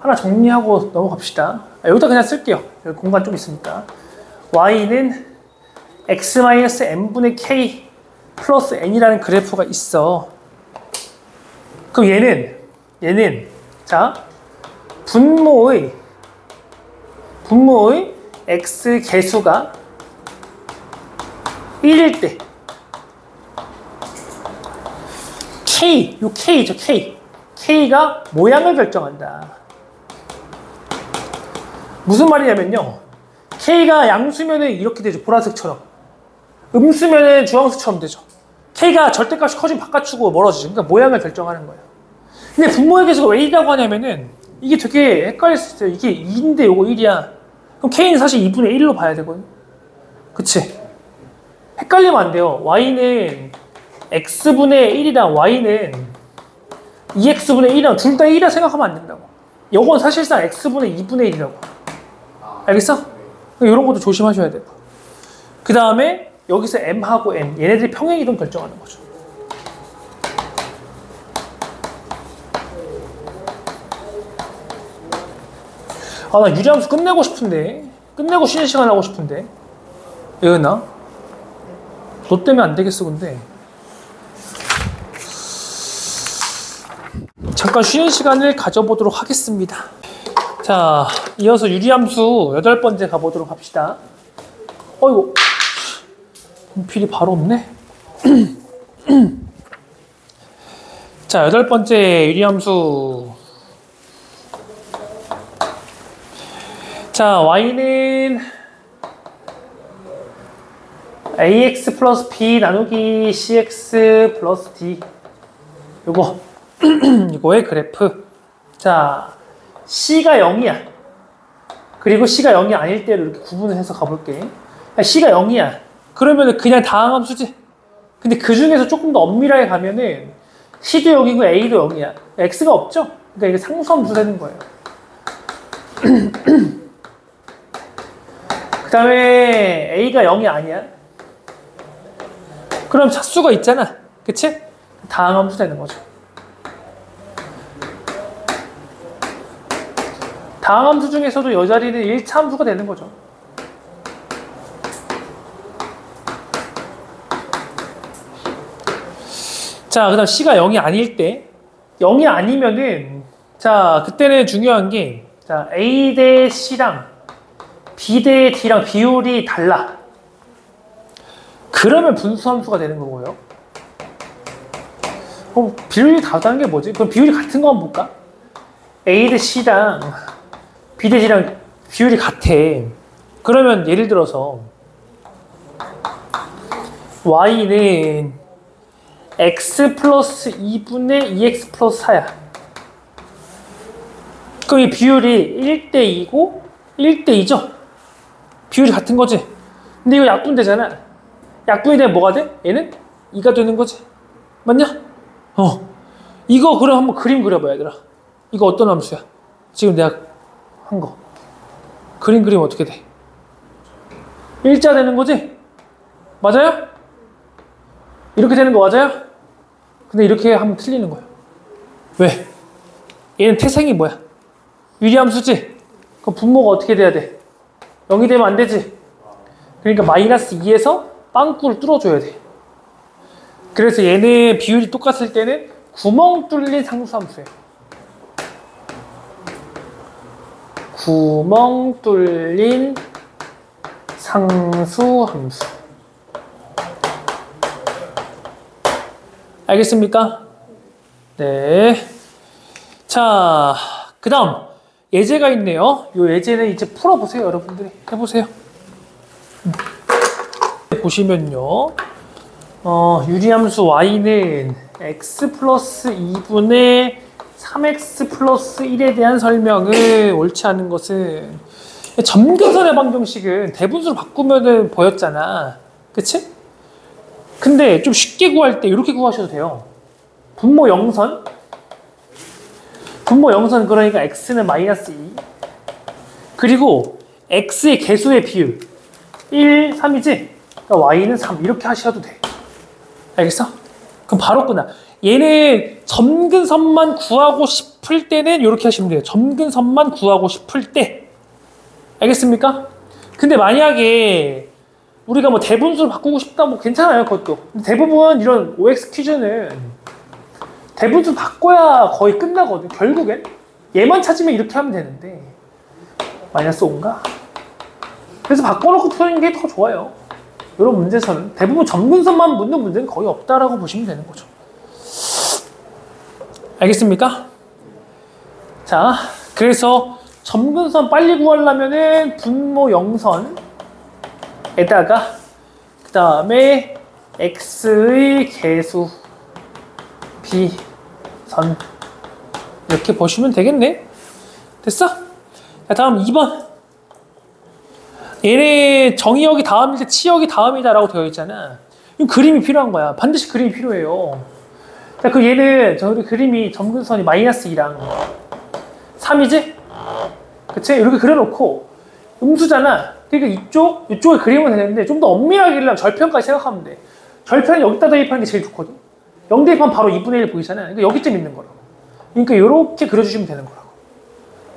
하나 정리하고 넘어갑시다. 여기다 그냥 쓸게요. 여기 공간 좀 있으니까. y는 x-n분의 k 플러스 n이라는 그래프가 있어. 그럼 얘는 자, 분모의 x 개수가 1일 때 k죠. K가 모양을 결정한다. 무슨 말이냐면요. K가 양수면은 이렇게 되죠. 보라색처럼. 음수면은 주황색처럼 되죠. K가 절대값이 커지면 바깥쪽으로 멀어지죠. 그러니까 모양을 결정하는 거예요. 근데 분모의 계수가 왜 1이라고 하냐면은 이게 되게 헷갈릴 수 있어요. 이게 2인데 요거 1이야. 그럼 K는 사실 2분의 1로 봐야 되거든요. 그치? 헷갈리면 안 돼요. Y는 X분의 1이랑 Y는 2X분의 1이랑 둘 다 1이라 생각하면 안 된다고. 요건 사실상 X분의 2분의 1이라고. 알겠어? 이런 것도 조심하셔야 돼요. 그 다음에 여기서 M하고 N, 얘네들이 평행이동 결정하는 거죠. 아, 나 유리함수 끝내고 싶은데. 끝내고 쉬는 시간 하고 싶은데. 예은아? 너 때문에 안 되겠어, 근데. 잠깐 쉬는 시간을 가져보도록 하겠습니다. 자, 이어서 유리함수 8번째 가보도록 합시다. 어이구, 분필이 바로 없네. 자, 8번째 유리함수. 자, Y는 AX 플러스 B 나누기 CX 플러스 D. 요거. 이거의 그래프. 자, C가 0이야. 그리고 C가 0이 아닐 때를 이렇게 구분을 해서 가볼게. C가 0이야. 그러면은 그냥 다항함수지. 근데 그 중에서 조금 더 엄밀하게 가면은 C도 0이고 A도 0이야. X가 없죠? 그러니까 이게 상수함수 되는 거예요. 그 다음에 A가 0이 아니야. 그럼 차수가 있잖아. 그치? 다항함수 되는 거죠. 다항함수 중에서도 이 자리는 1차 함수가 되는 거죠. 자, 그 다음 C가 0이 아닐 때 0이 아니면은 자, 그때는 중요한 게 자, A 대 C랑 B 대 D랑 비율이 달라. 그러면 분수함수가 되는 거고요. 비율이 다르다는 게 뭐지? 그럼 비율이 같은 거 한번 볼까? A 대 C랑 B 대 D랑 비율이 같아. 그러면 예를 들어서 Y는 X 플러스 2분의 2X 플러스 4야. 그럼 이 비율이 1대 2고 1대 2죠? 비율이 같은 거지. 근데 이거 약분되잖아. 약분이 되면 뭐가 돼? 얘는 2가 되는 거지. 맞냐? 이거 그럼 한번 그림 그려봐, 얘들아. 이거 어떤 함수야? 지금 내가 한 거. 그림 그리면 어떻게 돼? 일자 되는 거지? 맞아요? 이렇게 되는 거 맞아요? 근데 이렇게 하면 틀리는 거예요. 왜? 얘는 태생이 뭐야? 유리함수지? 그럼 분모가 어떻게 돼야 돼? 0이 되면 안 되지? 그러니까 마이너스 2에서 빵꾸를 뚫어줘야 돼. 그래서 얘네 비율이 똑같을 때는 구멍 뚫린 상수함수예요. 구멍 뚫린 상수함수. 알겠습니까? 네. 자, 그 다음 예제가 있네요. 이 예제는 이제 풀어보세요. 여러분들이 해보세요. 보시면요. 유리함수 y는 x 플러스 2분의 3x 플러스 1에 대한 설명을 옳지 않은 것은 점근선의 방정식은 대분수로 바꾸면 보였잖아. 그치? 근데 좀 쉽게 구할 때 이렇게 구하셔도 돼요. 분모 0선. 분모 0선 그러니까 x는 마이너스 2. 그리고 x의 개수의 비율 1, 3이지? 그러니까 y는 3 이렇게 하셔도 돼. 알겠어? 그럼 바로 끝나. 얘는 점근선만 구하고 싶을 때는 이렇게 하시면 돼요. 점근선만 구하고 싶을 때. 알겠습니까? 근데 만약에 우리가 뭐 대분수를 바꾸고 싶다 뭐 괜찮아요, 그것도. 근데 대부분 이런 OX 퀴즈는 대분수 바꿔야 거의 끝나거든. 결국엔 얘만 찾으면 이렇게 하면 되는데 마이너스 5인가? 그래서 바꿔놓고 푸는 게 더 좋아요. 이런 문제에서는 대부분 점근선만 묻는 문제는 거의 없다라고 보시면 되는 거죠. 알겠습니까? 자, 그래서 점근선 빨리 구하려면은 분모 0선에다가 그 다음에 x의 개수 b선 이렇게 보시면 되겠네. 됐어? 자, 다음 2번. 얘네 정의역이 다음일 때 치역이 다음이다 라고 되어 있잖아. 이건 그림이 필요한 거야. 반드시 그림이 필요해요. 자, 그 얘는 저희 그림이 점근선이 마이너스 2랑 3이지? 그치? 이렇게 그려놓고 음수잖아. 그러니까 이쪽에 그리면 되는데 좀 더 엄밀하게 그리려면 절편까지 생각하면 돼. 절편은 여기다 대입하는 게 제일 좋거든. 0 대입하면 바로 2분의 1 보이잖아. 그러니까 여기쯤 있는 거라고. 그러니까 이렇게 그려주시면 되는 거라고.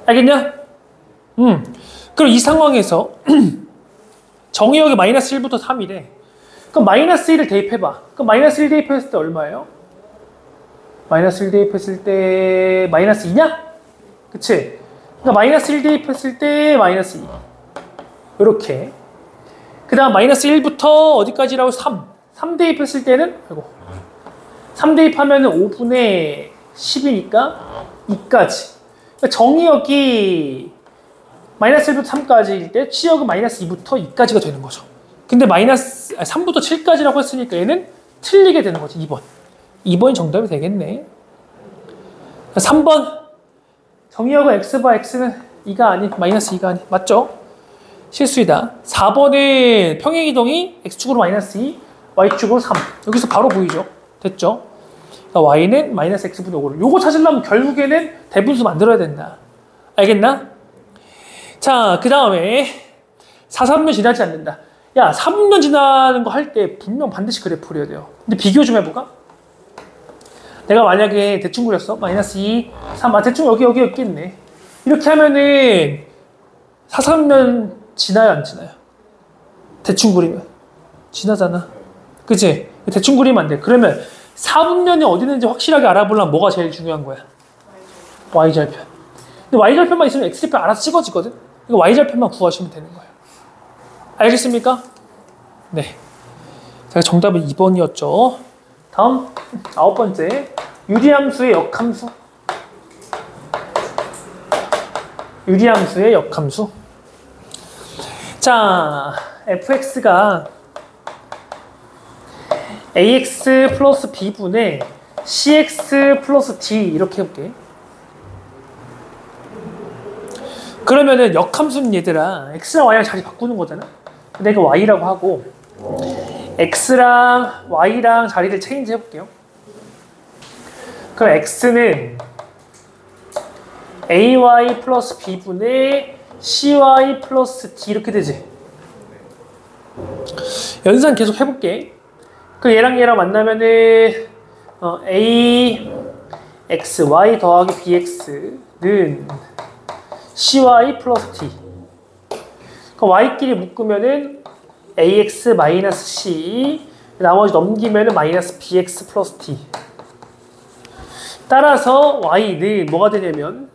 알겠냐? 그럼 이 상황에서 정의역이 마이너스 1부터 3이래. 그럼 마이너스 1을 대입해봐. 그럼 마이너스 1 대입했을 때 얼마예요? 마이너스 1 대입했을 때 마이너스 2냐? 그치? 그러니까 마이너스 1 대입했을 때 마이너스 2. 이렇게. 그 다음 마이너스 1부터 어디까지라고? 3. 3 대입했을 때는, 아이고. 3 대입하면은 5분의 10이니까 2까지. 그러니까 정의역이 마이너스 1부터 3까지일 때 치역은 마이너스 2부터 2까지가 되는 거죠. 근데 3부터 7까지라고 했으니까 얘는 틀리게 되는 거지. 2번. 2번이 정답이 되겠네. 3번. 정의역은 x바 x는 2가 아닌 마이너스 2가 아닌. 맞죠? 실수이다. 4번은 평행이동이 x축으로 마이너스 2, y축으로 3. 여기서 바로 보이죠? 됐죠? 그러니까 y는 마이너스 x분의 5를. 요거 찾으려면 결국에는 대분수 만들어야 된다. 알겠나? 자, 그 다음에 4, 3년 지나지 않는다. 야, 3년 지나는 거 할 때 분명 반드시 그래프 그려야 돼요. 근데 비교 좀 해볼까? 내가 만약에 대충 그렸어. 마이너스 2, 3. 아, 대충 여기 있네. 이렇게 하면은 4, 3년 지나요, 안 지나요? 대충 그리면. 지나잖아. 그치? 대충 그리면 안 돼. 그러면 4분면이 어디 있는지 확실하게 알아보려면 뭐가 제일 중요한 거야? y절편. 근데 y절편만 있으면 x절편 알아서 찍어지거든? 이거 y절편만 구하시면 되는 거예요. 알겠습니까? 네. 제가 정답은 2번이었죠. 다음 9번째. 유리함수의 역함수. 유리함수의 역함수. 자, fx가 ax 플러스 b분의 cx 플러스 d 이렇게 해볼게. 그러면은 역함수는 얘들아 x랑 y랑 자리 바꾸는 거잖아. 근데 이거 y라고 하고 x랑 y랑 자리를 체인지 해볼게요. 그럼 x는 ay 플러스 b분의 cy 플러스 d 이렇게 되지. 연산 계속 해볼게. 그 얘랑 만나면은 a x y 더하기 bx는 cy 플러스 d. 그럼 y끼리 묶으면은 ax 마이너스 c, 나머지 넘기면은 마이너스 bx 플러스 d. 따라서 y는 뭐가 되냐면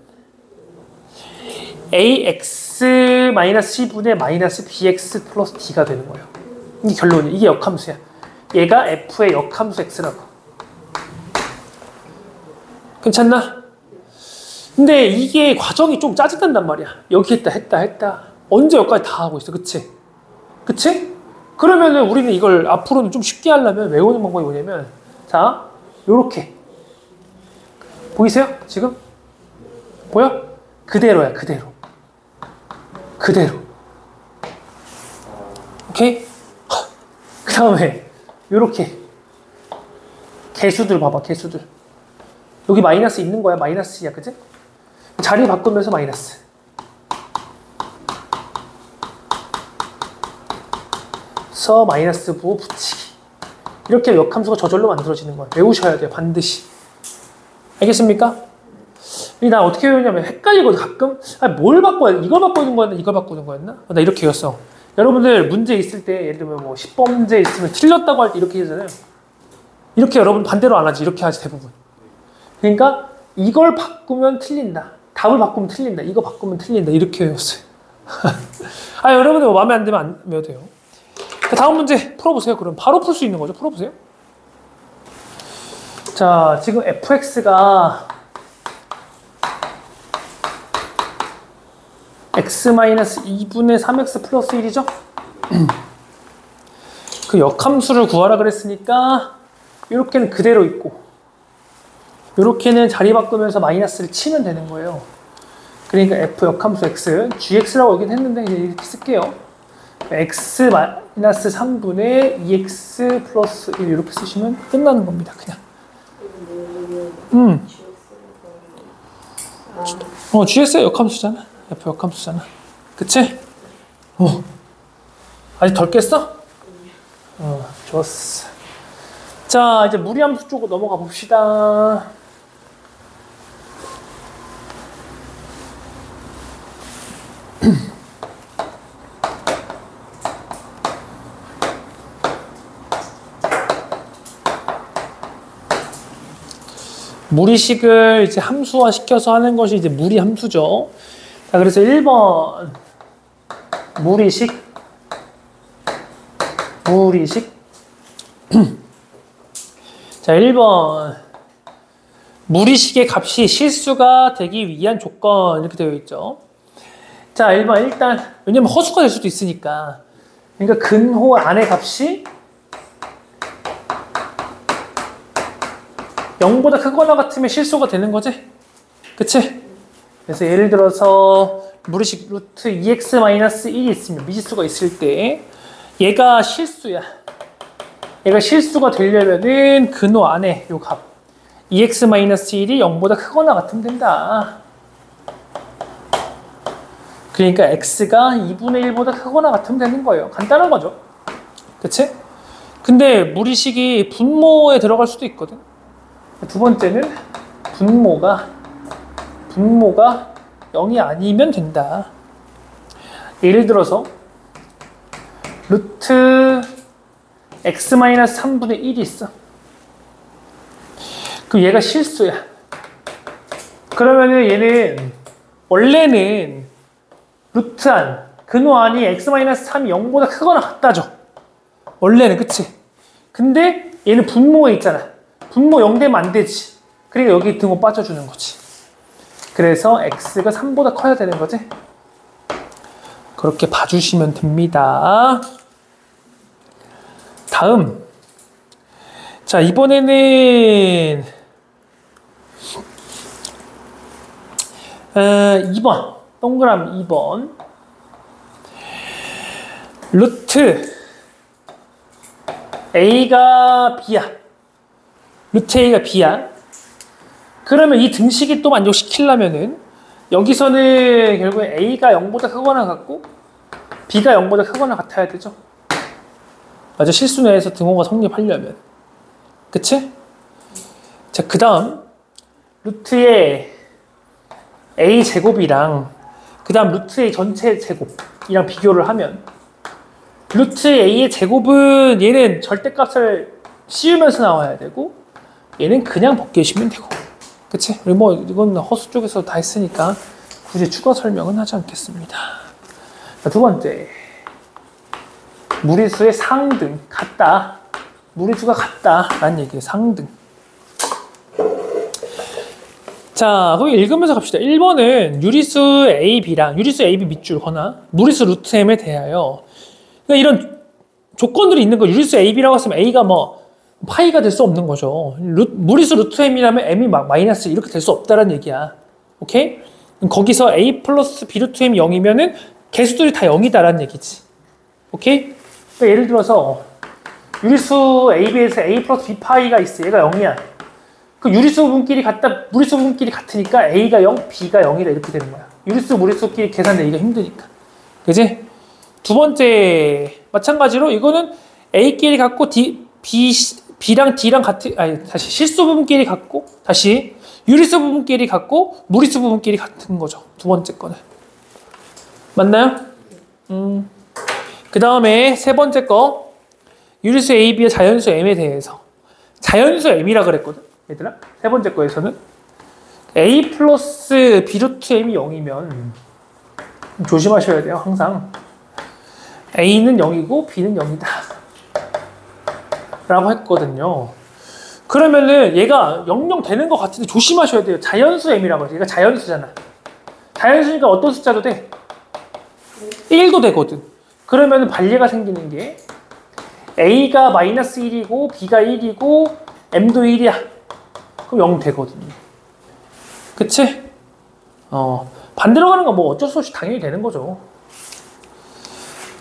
ax 마이너스 c분의 마이너스 bx 플러스 d가 되는 거예요. 이게 결론이야. 이게 역함수야. 얘가 f의 역함수 x라고. 괜찮나? 근데 이게 과정이 좀 짜증난단 말이야. 여기 했다. 언제 여기까지 다 하고 있어. 그치? 그러면은 우리는 이걸 앞으로는 좀 쉽게 하려면 외우는 방법이 뭐냐면, 자, 요렇게. 보이세요? 지금? 보여? 그대로야, 그대로. 오케이? 그 다음에 요렇게 개수들 봐봐. 개수들 여기 마이너스 있는 거야. 마이너스야, 그치? 자리 바꾸면서 마이너스. 서 마이너스 부호 붙이기. 이렇게 역함수가 저절로 만들어지는 거야. 외우셔야 돼요, 반드시. 알겠습니까? 나 어떻게 외우냐면 헷갈리거든 가끔. 뭘 바꿔야 돼? 이걸 바꾸는 거였나? 이걸 바꾸는 거였나? 나 이렇게 외웠어. 여러분들 문제 있을 때 예를 들면 뭐 10번째 있으면 틀렸다고 할 때 이렇게 하잖아요. 이렇게 여러분 반대로 안 하지. 이렇게 하지 대부분. 그러니까 이걸 바꾸면 틀린다. 답을 바꾸면 틀린다. 이거 바꾸면 틀린다. 이렇게 외웠어요. 여러분들 뭐 마음에 안 들면 안 외워도 돼요. 다음 문제 풀어보세요. 그럼 바로 풀 수 있는 거죠. 풀어보세요. 자, 지금 fx가 x-2분의 3x 플러스 1이죠? 그 역함수를 구하라 그랬으니까 이렇게는 그대로 있고 이렇게는 자리 바꾸면서 마이너스를 치면 되는 거예요. 그러니까 f 역함수 x, gx라고 여긴 했는데 그냥 이렇게 쓸게요. x-3분의 2x 플러스 1 이렇게 쓰시면 끝나는 겁니다. 그냥. GS의 역함수잖아. F 역함수잖아. 그치? 아직 덜 깼어? 좋았어. 자, 이제 무리함수 쪽으로 넘어가 봅시다. 무리식을 이제 함수화 시켜서 하는 것이 이제 무리함수죠. 자, 그래서 1번 무리식 자, 1번 무리식의 값이 실수가 되기 위한 조건 이렇게 되어 있죠. 자, 1번 일단 왜냐면 허수가 될 수도 있으니까 그러니까 근호 안의 값이 0보다 크거나 같으면 실수가 되는 거지? 그치? 그래서 예를 들어서 무리식 루트 2x-1이 있으면 미지수가 있을 때 얘가 실수야. 얘가 실수가 되려면은 근호 안에 요 값 2x-1이 0보다 크거나 같으면 된다. 그러니까 x가 2분의 1보다 크거나 같으면 되는 거예요. 간단한 거죠. 그치? 근데 무리식이 분모에 들어갈 수도 있거든. 두 번째는 분모가 0이 아니면 된다. 예를 들어서 루트 x-3분의 1이 있어. 그럼 얘가 실수야. 그러면은 얘는 원래는 루트 안, 근호 안이 x-3이 0보다 크거나 같다죠. 원래는, 그치? 근데 얘는 분모에 있잖아. 분모 0 되면 안 되지. 그러니까 여기 등호 빠져주는 거지. 그래서 x가 3보다 커야 되는 거지. 그렇게 봐주시면 됩니다. 다음. 자, 이번에는 2번. 동그라미 2번. 루트 a가 b야. 루트 a가 b야. 그러면 이 등식이 또 만족시키려면은 여기서는 결국에 a가 0보다 크거나 같고 b가 0보다 크거나 같아야 되죠. 맞아, 실수 내에서 등호가 성립하려면. 그치? 자, 그 다음 루트의 a 제곱이랑 그 다음 루트 a 전체 제곱이랑 비교를 하면 루트 a의 제곱은 얘는 절대값을 씌우면서 나와야 되고 얘는 그냥 벗기시면 되고. 그치? 뭐 이건 허수 쪽에서 다 했으니까 굳이 추가 설명은 하지 않겠습니다. 자, 두 번째. 무리수의 상등 같다. 무리수가 같다 라는 얘기예요. 상등. 자, 거기 읽으면서 갑시다. 1번은 유리수 AB랑 유리수 AB 밑줄 거나 무리수 루트 M에 대하여 그러니까 이런 조건들이 있는 거. 유리수 AB라고 했으면 A가 뭐 파이가 될 수 없는 거죠. 무리수 루트 M이라면 M이 막 마이너스 이렇게 될 수 없다는 얘기야. 오케이? 거기서 A 플러스 B 루트 M 0이면은 개수들이 다 0이다라는 얘기지. 오케이? 그러니까 예를 들어서 유리수 AB에서 A 플러스 B 파이가 있어. 얘가 0이야. 그 유리수 부분끼리 같다, 무리수 부분끼리 같으니까 A가 0, B가 0이다 이렇게 되는 거야. 유리수, 무리수끼리 계산되기가 힘드니까. 그지? 두 번째 마찬가지로 이거는 A끼리 같고 B랑 D랑 같은, 아니 다시 실수 부분끼리 같고 다시 유리수 부분끼리 같고 무리수 부분끼리 같은 거죠. 두 번째 거는. 맞나요? 그 다음에 세 번째 거 유리수 AB의 자연수 M에 대해서. 자연수 M이라 그랬거든 얘들아. 세 번째 거에서는 A 플러스 B 루트 M이 0이면 조심하셔야 돼요. 항상 A는 0이고 B는 0이다 라고 했거든요. 그러면은 얘가 00 되는 것 같은데 조심하셔야 돼요. 자연수 M이라고 해서 얘가 자연수잖아. 자연수니까 어떤 숫자도 돼? 1도 되거든. 그러면 반례가 생기는 게 A가 마이너스 1이고 B가 1이고 M도 1이야. 그럼 0 되거든요. 그치? 반대로 가는 건 뭐 어쩔 수 없이 당연히 되는 거죠.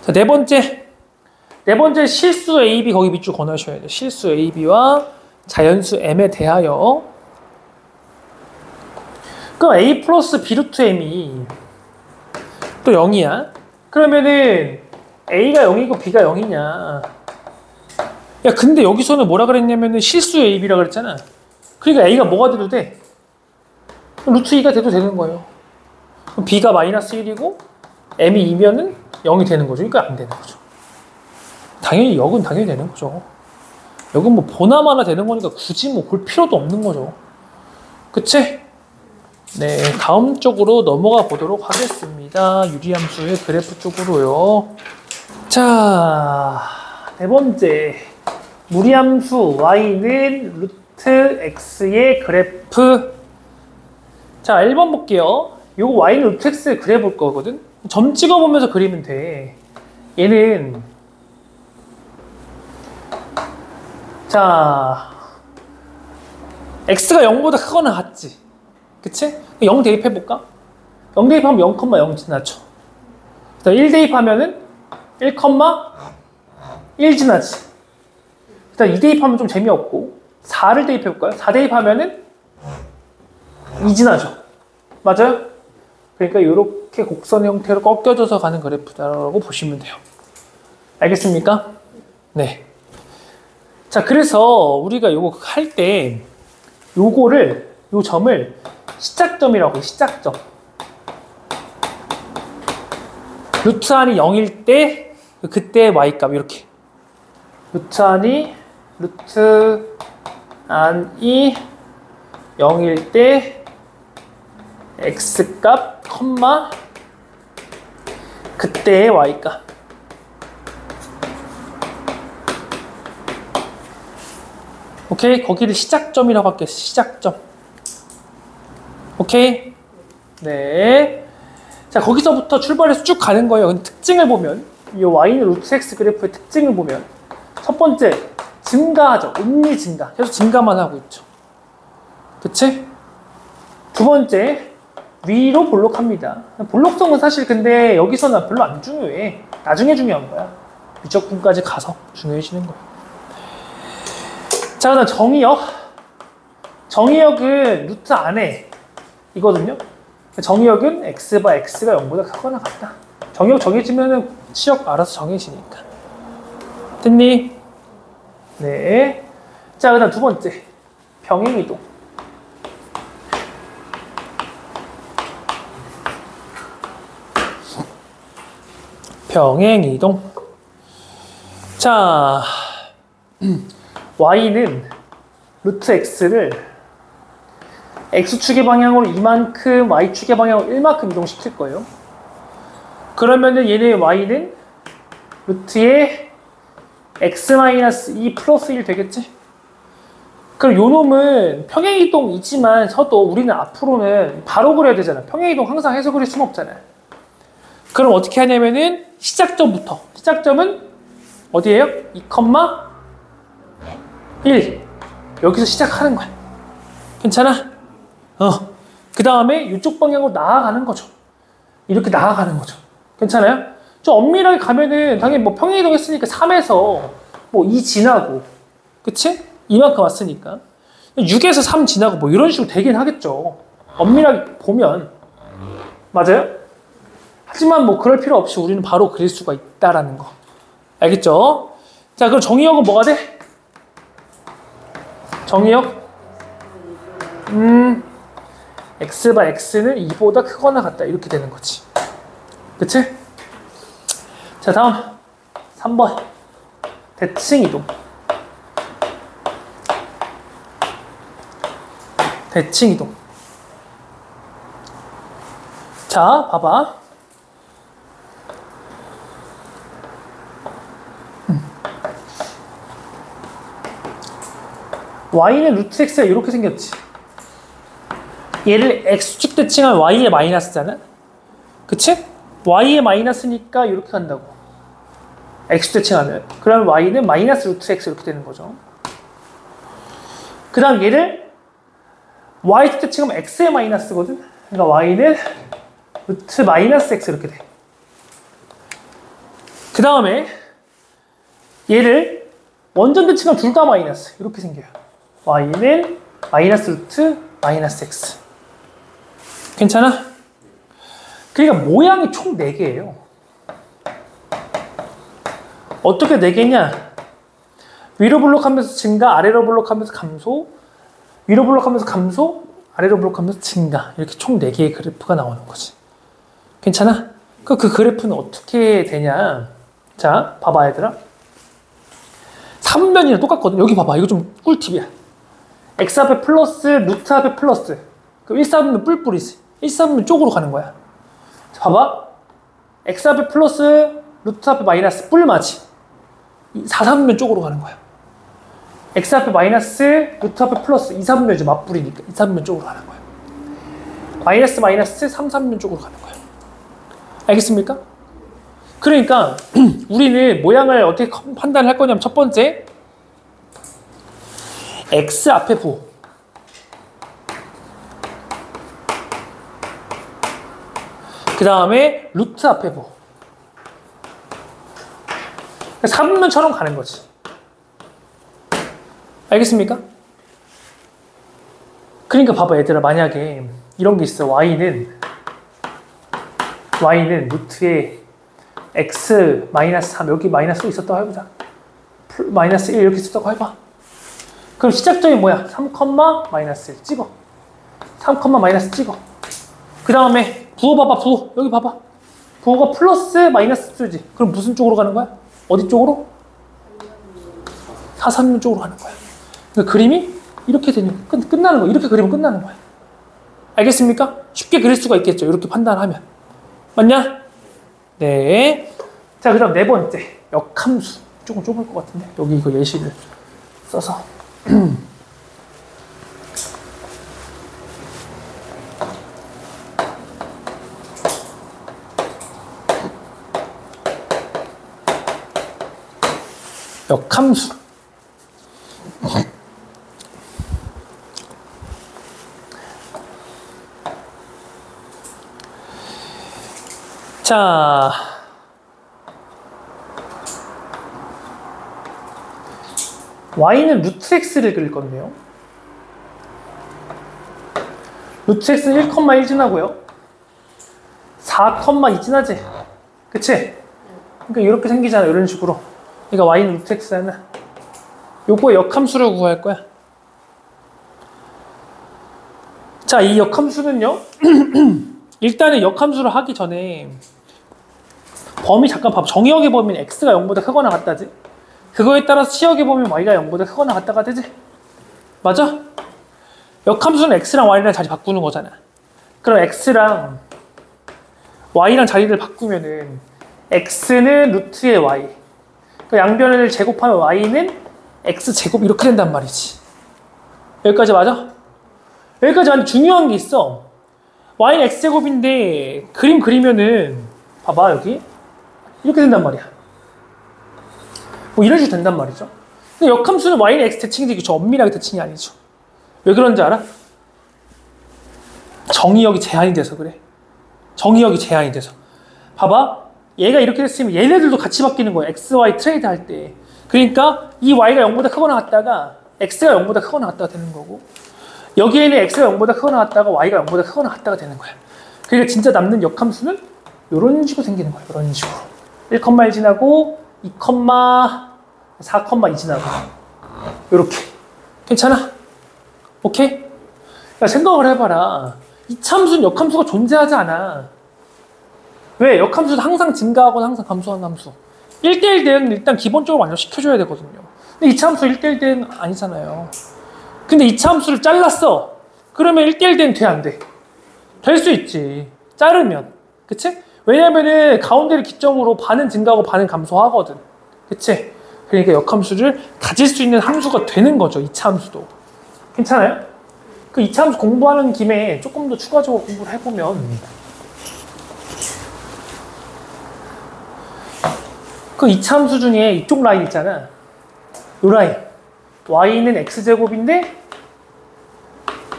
자, 네 번째 실수 AB 거기 밑줄 건너셔야 돼. 실수 AB와 자연수 M에 대하여. 그럼 A 플러스 B 루트 M이 또 0이야. 그러면은 A가 0이고 B가 0이냐. 야, 근데 여기서는 뭐라 그랬냐면은 실수 AB라 그랬잖아. 그러니까 A가 뭐가 돼도 돼. 루트 2가 돼도 되는 거예요. 그럼 B가 마이너스 1이고 M이 2면은 0이 되는 거죠. 그러니까 안 되는 거죠. 당연히 역은 당연히 되는 거죠. 역은 뭐 보나마나 되는 거니까 굳이 뭐 볼 필요도 없는 거죠. 그치? 네, 다음 쪽으로 넘어가 보도록 하겠습니다. 유리함수의 그래프 쪽으로요. 자, 네 번째. 무리함수 y는 루트 x의 그래프. 자, 1번 볼게요. 요거 y는 루트 x 그래 볼 거거든. 점 찍어보면서 그리면 돼. 얘는 자 x가 0보다 크거나 같지. 그치? 0 대입해볼까? 0 대입하면 0,0 지나죠. 1 대입하면은 1,1 지나지. 일단 2 대입하면 좀 재미없고 4를 대입해볼까요? 4 대입하면은 2 지나죠. 맞아요? 그러니까 이렇게 곡선 형태로 꺾여져서 가는 그래프다라고 보시면 돼요. 알겠습니까? 네. 자, 그래서 우리가 요거 할 때 요거를 요 점을 시작점이라고 해요. 시작점. 루트 안이 0일 때 그때 y값 이렇게. 루트 안이 0일 때 x값, 그때의 y값. 오케이? 거기를 시작점이라고 할게요. 시작점. 오케이? 네. 자, 거기서부터 출발해서 쭉 가는 거예요. 근데 특징을 보면, 이 y는 루트 x 그래프의 특징을 보면, 첫 번째, 증가하죠. 온리 증가. 계속 증가만 하고 있죠. 그치? 두 번째, 위로 볼록합니다. 볼록성은 사실 근데 여기서는 별로 안 중요해. 나중에 중요한 거야. 미적분까지 가서 중요해지는 거야. 자, 그다음 정의역. 정의역은 루트 안에 이거든요. 정의역은 x가 0보다 크거나 같다. 정의역 정해지면은 치역 알아서 정해지니까. 됐니? 네. 자, 그다음 두 번째. 병행이동. 병행이동. 자, y는 루트 x를 x축의 방향으로 이만큼, y축의 방향으로 1만큼 이동시킬 거예요. 그러면은 얘네 y는 루트의 x-2 플러스 1 되겠지? 그럼 요 놈은 평행이동이지만 서도 우리는 앞으로는 바로 그려야 되잖아. 평행이동 항상 해서 그릴 수는 없잖아. 그럼 어떻게 하냐면은 시작점부터. 시작점은 어디예요? 2,1. 여기서 시작하는 거야. 괜찮아? 그 다음에 이쪽 방향으로 나아가는 거죠. 이렇게 나아가는 거죠. 괜찮아요? 좀 엄밀하게 가면은 당연히 뭐 평행이동 했으니까 3에서 뭐 2 지나고, 그치? 이만큼 왔으니까 6에서 3 지나고 뭐 이런 식으로 되긴 하겠죠. 엄밀하게 보면. 맞아요? 하지만 뭐 그럴 필요 없이 우리는 바로 그릴 수가 있다라는 거. 알겠죠? 자, 그럼 정의역은 뭐가 돼? 정의역? x바 x는 2보다 크거나 같다. 이렇게 되는 거지. 그치? 자, 다음 3번. 대칭이동. 대칭이동. 자, 봐봐. y는 루트 x가 이렇게 생겼지. 얘를 x축 대칭하면 y의 마이너스잖아. 그치? y의 마이너스니까 이렇게 간다고. x 대칭하면. 그러면 y는 마이너스 루트 x 이렇게 되는 거죠. 그 다음 얘를 y 대칭하면 x의 마이너스거든. 그러니까 y는 루트 마이너스 x 이렇게 돼. 그 다음에 얘를 원전 대칭하면 둘 다 마이너스 이렇게 생겨요. y는 마이너스 루트 마이너스 x. 괜찮아? 그러니까 모양이 총 4개예요. 어떻게 4개냐? 위로 블록하면서 증가, 아래로 블록하면서 감소, 위로 블록하면서 감소, 아래로 블록하면서 증가. 이렇게 총 4개의 그래프가 나오는 거지. 괜찮아? 그 그래프는 어떻게 되냐? 자, 봐봐 얘들아. 3면이랑 똑같거든. 여기 봐봐. 이거 좀 꿀팁이야. x 앞에 플러스, 루트 앞에 플러스. 그럼 1, 4분면 뿔뿔이지. 1, 4분면 쪽으로 가는 거야. 자, 봐봐. x 앞에 플러스, 루트 앞에 마이너스 뿔맞이. 4, 3분면 쪽으로 가는 거야. x 앞에 마이너스, 루트 앞에 플러스. 2, 3분면 이제 맞뿔이니까 2, 3분면 쪽으로 가는 거야. 마이너스, 마이너스, 3, 3분면 쪽으로 가는 거야. 알겠습니까? 그러니까 우리는 모양을 어떻게 판단할 거냐면 첫 번째 x 앞에 부 그 다음에 루트 앞에 부 3분면처럼 가는 거지. 알겠습니까? 그러니까 봐봐 얘들아, 만약에 이런 게 있어. y는 루트에 x 마이너스 3 여기 마이너스 있었다고 해보자. 마이너스 1 이렇게 있었다고 해봐. 그럼 시작점이 뭐야? 3, 마이너스 1 찍어. 3, 마이너스 찍어. 그 다음에 부호 봐봐. 부호 여기 봐봐. 부호가 플러스 마이너스 수지. 그럼 무슨 쪽으로 가는 거야? 어디 쪽으로? 4, 3면 쪽으로 가는 거야. 그러니까 그림이 이렇게 되면 끝나는 거야. 이렇게 그리면 끝나는 거야. 알겠습니까? 쉽게 그릴 수가 있겠죠. 이렇게 판단하면. 맞냐? 네. 자, 그 다음 네 번째. 역함수. 조금 좁을 것 같은데. 여기 이거 예시를 써서. 역함수. 자, y는 루트 x를 그릴 건데요. 루트 x는 1,1 지나고요. 4,2 지나지. 그치? 그러니까 이렇게 생기잖아. 이런 식으로. 그러니까 y는 루트 x는 요거 역함수를 구할 거야. 자, 이 역함수는요. 일단은 역함수를 하기 전에 범위 잠깐 봐봐. 정의역의 범위는 x가 0보다 크거나 같다지. 그거에 따라서 치역의 범위는 y가 0보다 크거나 같다가 되지. 맞아? 역함수는 x랑 y랑 자리 바꾸는 거잖아. 그럼 x랑 y랑 자리를 바꾸면은 x는 루트의 y, 그 양변을 제곱하면 y는 x제곱 이렇게 된단 말이지. 여기까지 맞아? 여기까지 완전 중요한 게 있어. y는 x제곱인데 그림 그리면은 봐봐 여기 이렇게 된단 말이야. 뭐 이런 식으로 된단 말이죠. 근데 역함수는 y는 x 대칭이지 저 엄밀하게 대칭이 아니죠. 왜 그런지 알아? 정의역이 제한이 돼서 그래. 정의역이 제한이 돼서. 봐봐. 얘가 이렇게 됐으면 얘네들도 같이 바뀌는 거야. x, y 트레이드 할 때. 그러니까 이 y가 0보다 크거나 같다가 x가 0보다 크거나 같다가 되는 거고, 여기에는 x가 0보다 크거나 같다가 y가 0보다 크거나 같다가 되는 거야. 그러니까 진짜 남는 역함수는 이런 식으로 생기는 거야. 이런 식으로. 1,1 지나고 2, 4,2 지나고 이렇게. 괜찮아? 오케이? 그러니까 생각을 해봐라. 이차함수는 역함수가 존재하지 않아. 왜? 역함수는 항상 증가하거나 항상 감소하는 함수. 1대1 대응은 일단 기본적으로 완료시켜줘야 되거든요. 근데 이차함수 1대1 대응 아니잖아요. 근데 이차함수를 잘랐어. 그러면 1대1 대응 돼, 안 돼? 될 수 있지. 자르면. 그치? 왜냐면은 가운데를 기점으로 반은 증가하고 반은 감소하거든. 그치? 그러니까 역함수를 가질 수 있는 함수가 되는 거죠. 이차함수도. 괜찮아요? 그 이차함수 공부하는 김에 조금 더 추가적으로 공부를 해보면 그 이차함수 중에 이쪽 라인 있잖아. 요 라인. y는 x제곱인데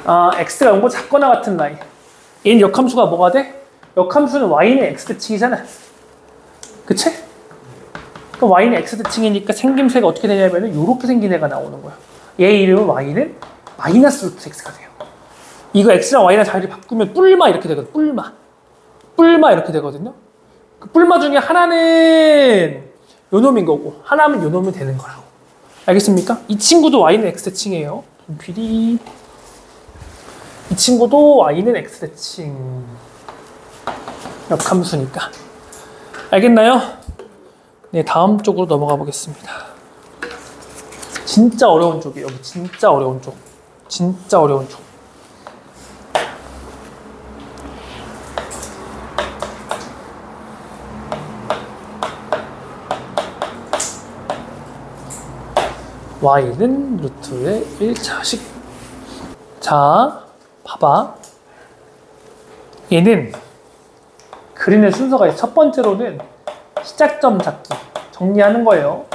x가 0보다 작거나 같은 라인. 얘는 역함수가 뭐가 돼? 역함수는 y는 x대칭이잖아. 그치? 그럼 y는 x대칭이니까 생김새가 어떻게 되냐면은 요렇게 생긴 애가 나오는 거야. 얘 이름은 y는 마이너스 루트 x가 돼요. 이거 x랑 y랑 자리를 바꾸면 뿔마 이렇게 되거든. 뿔마 이렇게 되거든요. 그 뿔마 중에 하나는 요 놈인 거고 하나는 요 놈이 되는 거라고. 알겠습니까? 이 친구도 y는 x대칭이에요. 분필이. 이 친구도 y는 x대칭. 역함수니까. 알겠나요? 네, 다음 쪽으로 넘어가 보겠습니다. 진짜 어려운 쪽이에요. 여기 진짜 어려운 쪽. 진짜 어려운 쪽. y는 루트의 1차식. 자, 봐봐. 얘는 그리는 순서가 있어요. 첫 번째로는 시작점 잡기. 정리하는 거예요.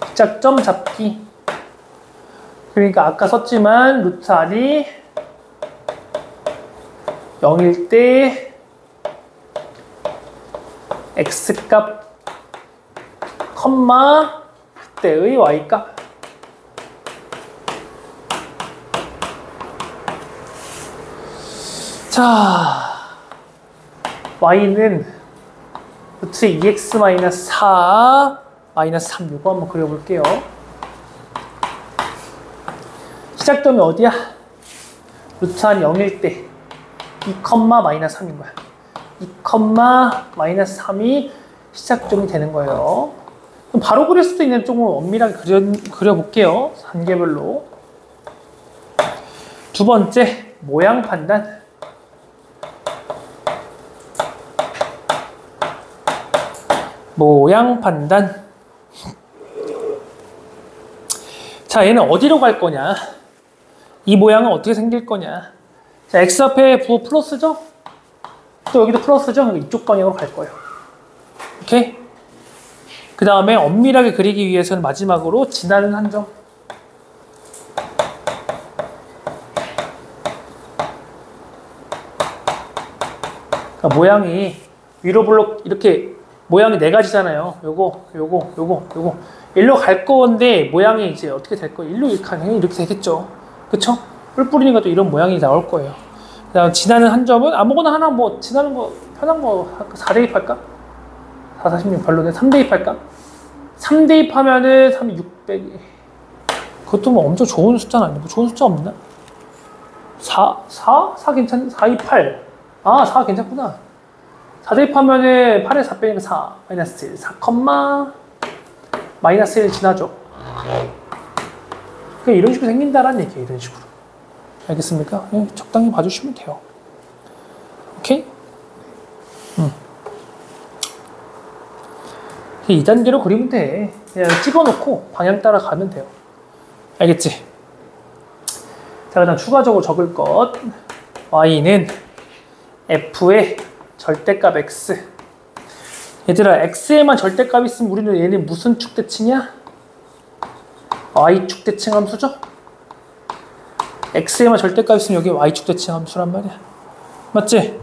시작점 잡기. 그러니까 아까 썼지만 루트 r이 0일 때 x값 컴마 그때의 y값. 자, y는 루트 2x-4 마이너스 3 이거 한번 그려볼게요. 시작점이 어디야? 루트 한 0일 때 2, 마이너스 3인 거야. 2, 마이너스 3이 시작점이 되는 거예요. 그럼 바로 그릴 수도 있는 쪽은 엄밀하게 그려볼게요. 단계별로. 두 번째, 모양 판단. 모양 판단. 자, 얘는 어디로 갈 거냐? 이 모양은 어떻게 생길 거냐? 자, x 앞에 부호 플러스죠? 또 여기도 플러스죠? 이쪽 방향으로 갈 거예요. 오케이? 그 다음에 엄밀하게 그리기 위해서는 마지막으로 지나는 한 점. 그러니까 모양이 위로 블록 이렇게 모양이 네 가지잖아요. 요거. 일로 갈 건데 모양이 이제 어떻게 될 거예요? 일로 이렇게 하면 이렇게 되겠죠. 그쵸? 뿔 뿌리니까 또 이런 모양이 나올 거예요. 그 다음 지나는 한 점은 아무거나 하나 뭐 지나는 거 편한 거 할까? 4대입할까? 4, 46 별로네. 3대입할까? 3대입하면은 3, 600. 그것도 뭐 엄청 좋은 숫자는 아닌데 뭐 좋은 숫자 없나? 4 괜찮? 4, 2, 8. 아, 4 괜찮구나. 4대입하면은 8에 4 빼니까 4, 마이너스 1, 4, 마이너스 1 지나죠. 그러니까 이런 식으로 생긴다라는 얘기예요. 이런 식으로. 알겠습니까? 적당히 봐주시면 돼요. 오케이? 2단계로 그리면 돼. 그냥 찍어놓고 방향 따라 가면 돼요. 알겠지? 자, 그 다음 추가적으로 적을 것. y는 f의 절대값 x. 얘들아, x에만 절대값 있으면 우리는 얘는 무슨 축대칭이야? y축대칭 함수죠? x에만 절대값 있으면 여기 y축대칭 함수란 말이야. 맞지?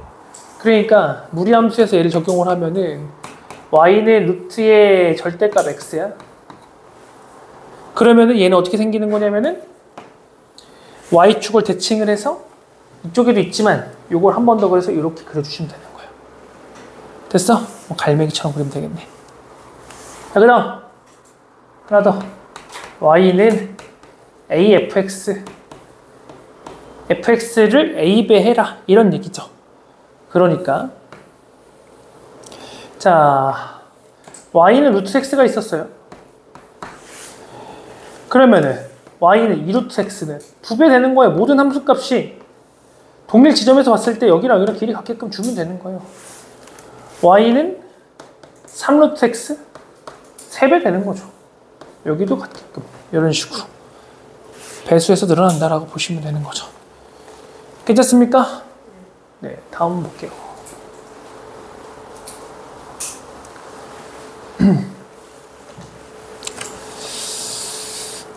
그러니까 무리함수에서 얘를 적용을 하면은 y는 루트의 절대값 x야. 그러면은 얘는 어떻게 생기는 거냐면은 y축을 대칭을 해서 이쪽에도 있지만 요걸 한 번 더 그래서 이렇게 그려주시면 되는 거예요. 됐어? 뭐 갈매기처럼 그리면 되겠네. 자, 그 다음 하나 더. y는 afx. fx를 a배해라 이런 얘기죠. 그러니까 자, y는 루트 x가 있었어요. 그러면은 y는 2루트 x는 2배 되는 거예요. 모든 함수값이 동일 지점에서 봤을 때 여기랑 여기랑 길이 같게끔 주면 되는 거예요. y는 3루트 x 3배 되는 거죠. 여기도 같게끔 이런 식으로 배수에서 늘어난다라고 보시면 되는 거죠. 괜찮습니까? 네, 다음 볼게요.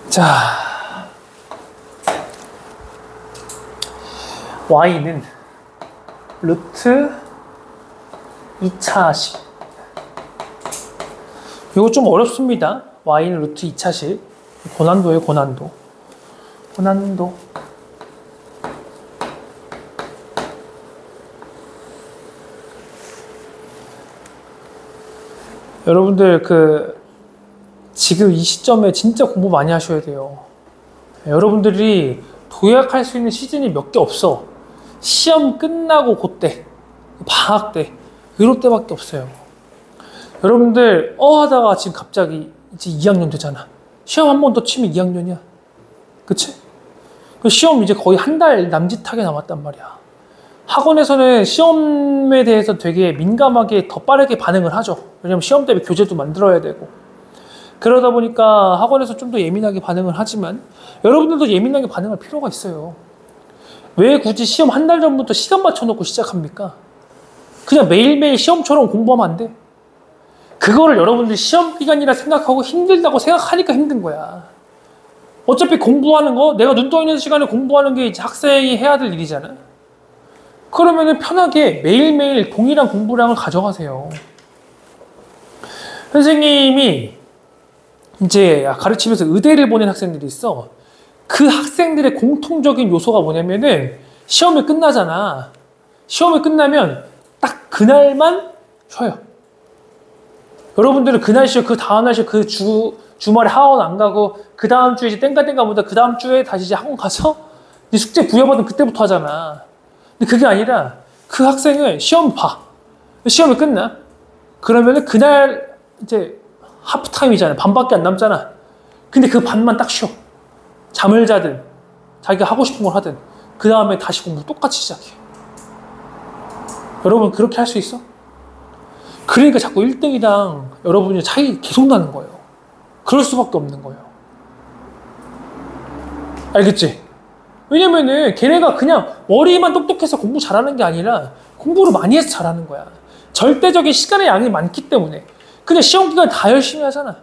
자, y는 루트 2차식. 이거 좀 어렵습니다. y는 루트 2차식. 고난도예요, 고난도. 고난도. 여러분들 지금 이 시점에 진짜 공부 많이 하셔야 돼요. 여러분들이 도약할 수 있는 시즌이 몇 개 없어. 시험 끝나고 그때, 방학 때, 이럴 때밖에 없어요. 여러분들 하다가 지금 갑자기 이제 2학년 되잖아. 시험 한 번 더 치면 2학년이야. 그치? 시험 이제 거의 한 달 남짓하게 남았단 말이야. 학원에서는 시험에 대해서 되게 민감하게 더 빠르게 반응을 하죠. 왜냐면 시험 때문에 교재도 만들어야 되고. 그러다 보니까 학원에서 좀 더 예민하게 반응을 하지만 여러분들도 예민하게 반응할 필요가 있어요. 왜 굳이 시험 한 달 전부터 시간 맞춰놓고 시작합니까? 그냥 매일매일 시험처럼 공부하면 안 돼. 그거를 여러분들이 시험 기간이라 생각하고 힘들다고 생각하니까 힘든 거야. 어차피 공부하는 거, 내가 눈 떠 있는 시간에 공부하는 게 이제 학생이 해야 될 일이잖아. 그러면은 편하게 매일매일 동일한 공부량을 가져가세요. 선생님이 이제 가르치면서 의대를 보낸 학생들이 있어. 그 학생들의 공통적인 요소가 뭐냐면은 시험이 끝나잖아. 시험이 끝나면 딱 그날만 쉬어요. 여러분들은 그날 쉬어, 그 다음날 쉬어, 주말에 학원 안 가고 그 다음 주에 이제 땡가땡가보다 그 다음 주에 다시 이제 학원 가서 이제 숙제 부여받으면 그때부터 하잖아. 근데 그게 아니라 그 학생은 시험 봐. 시험이 끝나. 그러면은 그날 이제 하프타임이잖아. 반밖에 안 남잖아. 근데 그 반만 딱 쉬어. 잠을 자든 자기가 하고 싶은 걸 하든 그 다음에 다시 공부 똑같이 시작해. 여러분 그렇게 할 수 있어? 그러니까 자꾸 1등이랑 여러분이 차이 계속 나는 거예요. 그럴 수밖에 없는 거예요. 알겠지? 왜냐면은 걔네가 그냥 머리만 똑똑해서 공부 잘하는 게 아니라 공부를 많이 해서 잘하는 거야. 절대적인 시간의 양이 많기 때문에. 근데 시험 기간 다 열심히 하잖아.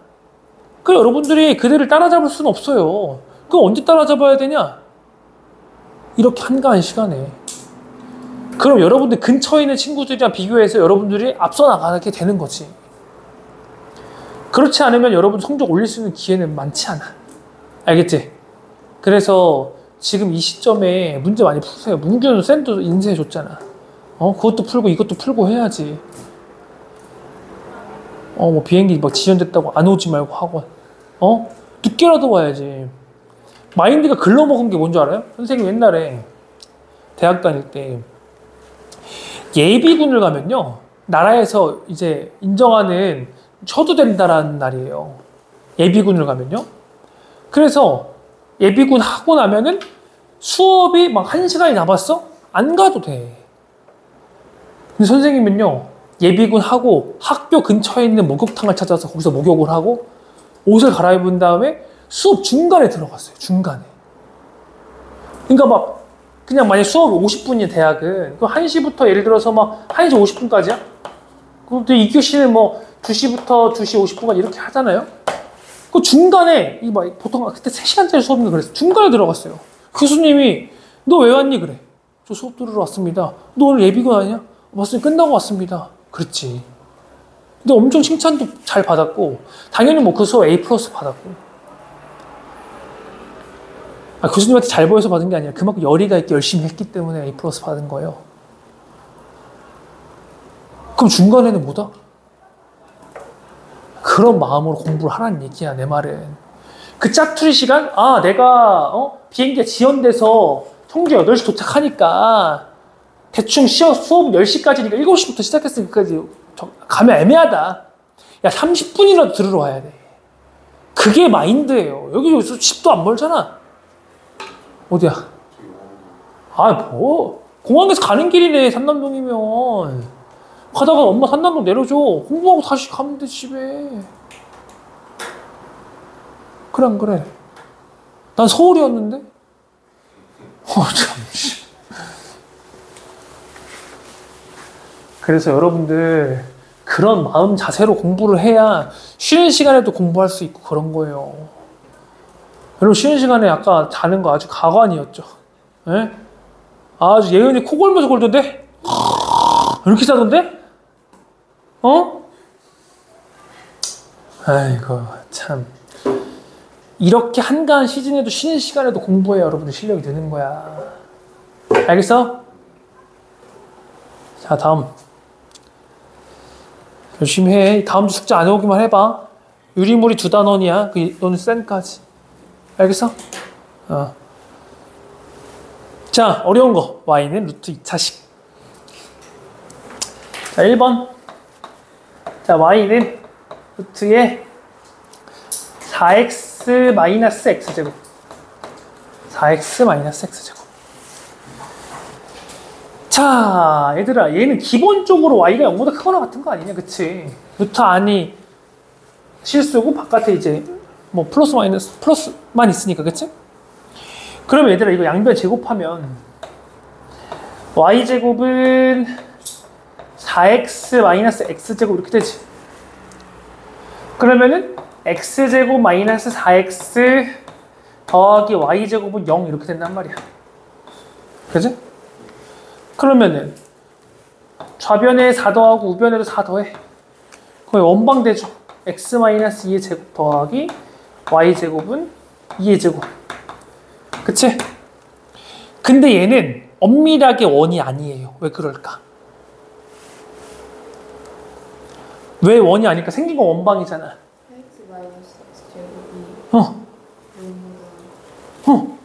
그래 여러분들이 그들을 따라잡을 수는 없어요. 그럼 언제 따라잡아야 되냐? 이렇게 한가한 시간에. 그럼 여러분들 근처에 있는 친구들이랑 비교해서 여러분들이 앞서 나가게 되는 거지. 그렇지 않으면 여러분 성적 올릴 수 있는 기회는 많지 않아. 알겠지? 그래서 지금 이 시점에 문제 많이 푸세요. 문규는 쌤도 인쇄해줬잖아. 그것도 풀고 이것도 풀고 해야지. 뭐 비행기 막 지연됐다고 안 오지 말고 학원. 늦게라도 와야지. 마인드가 글러먹은 게 뭔지 알아요? 선생님 옛날에 대학 다닐 때 예비군을 가면요. 나라에서 이제 인정하는 쳐도 된다라는 날이에요. 예비군을 가면요. 그래서 예비군 하고 나면은 수업이 막 1시간이 남았어? 안 가도 돼. 근데 선생님은요. 예비군 하고 학교 근처에 있는 목욕탕을 찾아서 거기서 목욕을 하고 옷을 갈아입은 다음에 수업 중간에 들어갔어요. 중간에. 그러니까 막 그냥 만약 수업 50분이야 대학은 그 1시부터 예를 들어서 막 1시 50분까지야? 그럼 또 2교시는 뭐 2시부터 2시 50분까지 이렇게 하잖아요? 그 중간에 보통 그때 3시간짜리 수업인가 그랬어. 중간에 들어갔어요. 교수님이 너 왜 왔니? 그래. 저 수업 들으러 왔습니다. 너 오늘 예비군 아니냐? 맞습니다. 끝나고 왔습니다. 그랬지. 근데 엄청 칭찬도 잘 받았고 당연히 뭐 그 수업 A+ 받았고 교수님한테 잘 보여서 받은 게 아니라 그만큼 열의가 있게 열심히 했기 때문에 A+ 받은 거예요. 그럼 중간에는 뭐다? 그런 마음으로 공부를 하라는 얘기야. 내 말은 그 짜투리 시간 내가 비행기가 지연돼서 청주 8시 도착하니까 대충 수업 10시까지니까 7시부터 시작했으니까 가면 애매하다. 야 30분이라도 들으러 와야 돼. 그게 마인드예요. 여기서 집도 안 멀잖아. 어디야? 뭐 공항에서 가는 길이네. 산남동이면 가다가 엄마 산남동 내려줘. 공부하고 다시 가면 돼 집에. 그래 안 그래? 난 서울이었는데? 참. 그래서 여러분들 그런 마음 자세로 공부를 해야 쉬는 시간에도 공부할 수 있고 그런 거예요. 여러분 쉬는 시간에 아까 자는 거 아주 가관이었죠. 예? 아주 예은이 코 골면서 골던데? 이렇게 자던데? 어? 아이고 참 이렇게 한가한 시즌에도 쉬는 시간에도 공부해야 여러분들 실력이 느는 거야. 알겠어? 자 다음 열심히 해. 다음 주 숙제 안 해오기만 해봐. 유리물이 2단원이야. 너는 쌤까지. 알겠어? 자, 어려운 거. y는 루트 2차식. 자, 1번. 자, y는 루트에 4x 마이너스 x제곱. 4x 마이너스 x제곱. 자, 얘들아, 얘는 기본적으로 y가 0보다 크거나 같은 거 아니냐, 그치? 루트 안이 실수고 바깥에 이제 뭐 플러스 마이너스 플러스만 있으니까, 그치? 그럼 얘들아, 이거 양변 제곱하면 y제곱은 4x 마이너스 x제곱 이렇게 되지. 그러면은 x제곱 마이너스 4x 더하기 y제곱은 0 이렇게 된단 말이야. 그치? 그러면은 좌변에 4 더하고 우변에도 4 더해. 거의 원방되죠. x-2의 제곱 더하기 y제곱은 2의 제곱. 그치? 근데 얘는 엄밀하게 원이 아니에요. 왜 그럴까? 왜 원이 아닐까? 생긴 건 원방이잖아.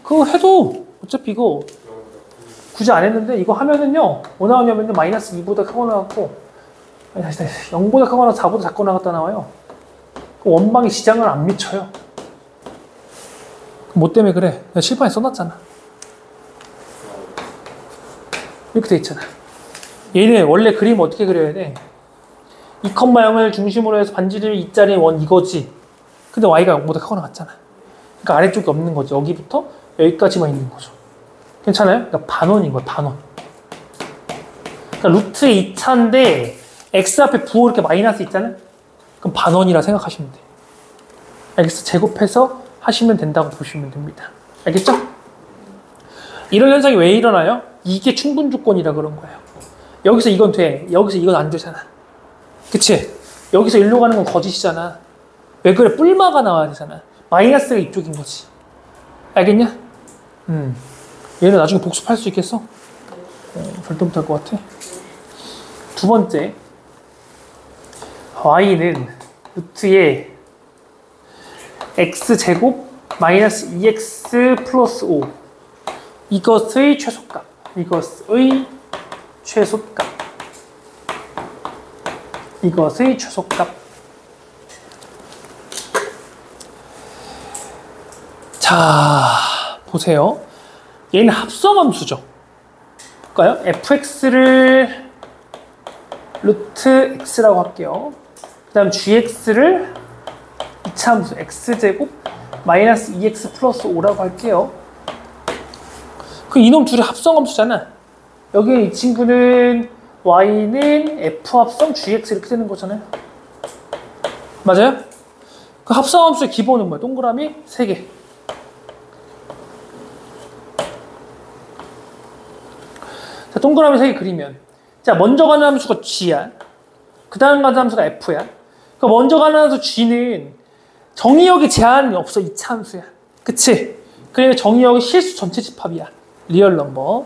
그거 해도 어차피 이거 굳이 안 했는데 이거 하면은요 뭐 나오냐면요 마이너스 2보다 크거나 같고 0보다 크거나 4보다 작거나 같다 나와요. 원방이 지장을 안 미쳐요. 뭐 때문에 그래? 내가 실판에 써놨잖아. 이렇게 돼 있잖아. 얘는 원래 그림 어떻게 그려야 돼? 2,0을 중심으로 해서 반지름 2짜리 원 이거지. 근데 y가 0보다 크거나 같잖아. 그러니까 아래쪽이 없는 거지. 여기부터 여기까지만 있는 거죠. 괜찮아요? 그러니까 반원인 거야, 반원. 그러니까 루트 2차인데 x 앞에 부호 이렇게 마이너스 있잖아요? 그럼 반원이라 생각하시면 돼. 알겠어? 제곱해서 하시면 된다고 보시면 됩니다. 알겠죠? 이런 현상이 왜 일어나요? 이게 충분 조건이라 그런 거예요. 여기서 이건 돼. 여기서 이건 안 되잖아. 그치? 여기서 일로 가는 건 거짓이잖아. 왜 그래? 뿔마가 나와야 되잖아. 마이너스가 이쪽인 거지. 알겠냐? 얘는 나중에 복습할 수 있겠어? 절대 못할 것 같아. 두 번째, y는 루트에 x제곱 마이너스 2x 플러스 5 이것의 최소값. 이것의 최소값. 이것의 최소값. 자, 보세요. 얘는 합성함수죠. 볼까요? fx를 루트 x라고 할게요. 그 다음 gx를 이차함수 x제곱 마이너스 2x 플러스 5라고 할게요. 그 이놈 둘이 합성함수잖아. 여기 이 친구는 y는 f 합성 gx 이렇게 되는 거잖아요. 맞아요? 그 합성함수의 기본은 뭐야? 동그라미 3개. 자, 동그라미 3개 그리면 자, 먼저 가는 함수가 g야. 그 다음 가는 함수가 f야. 그 먼저 가는 함수 g는 정의역에 제한이 없어. 2차 함수야. 그치? 그러니까 정의역이 실수 전체 집합이야. 리얼 넘버.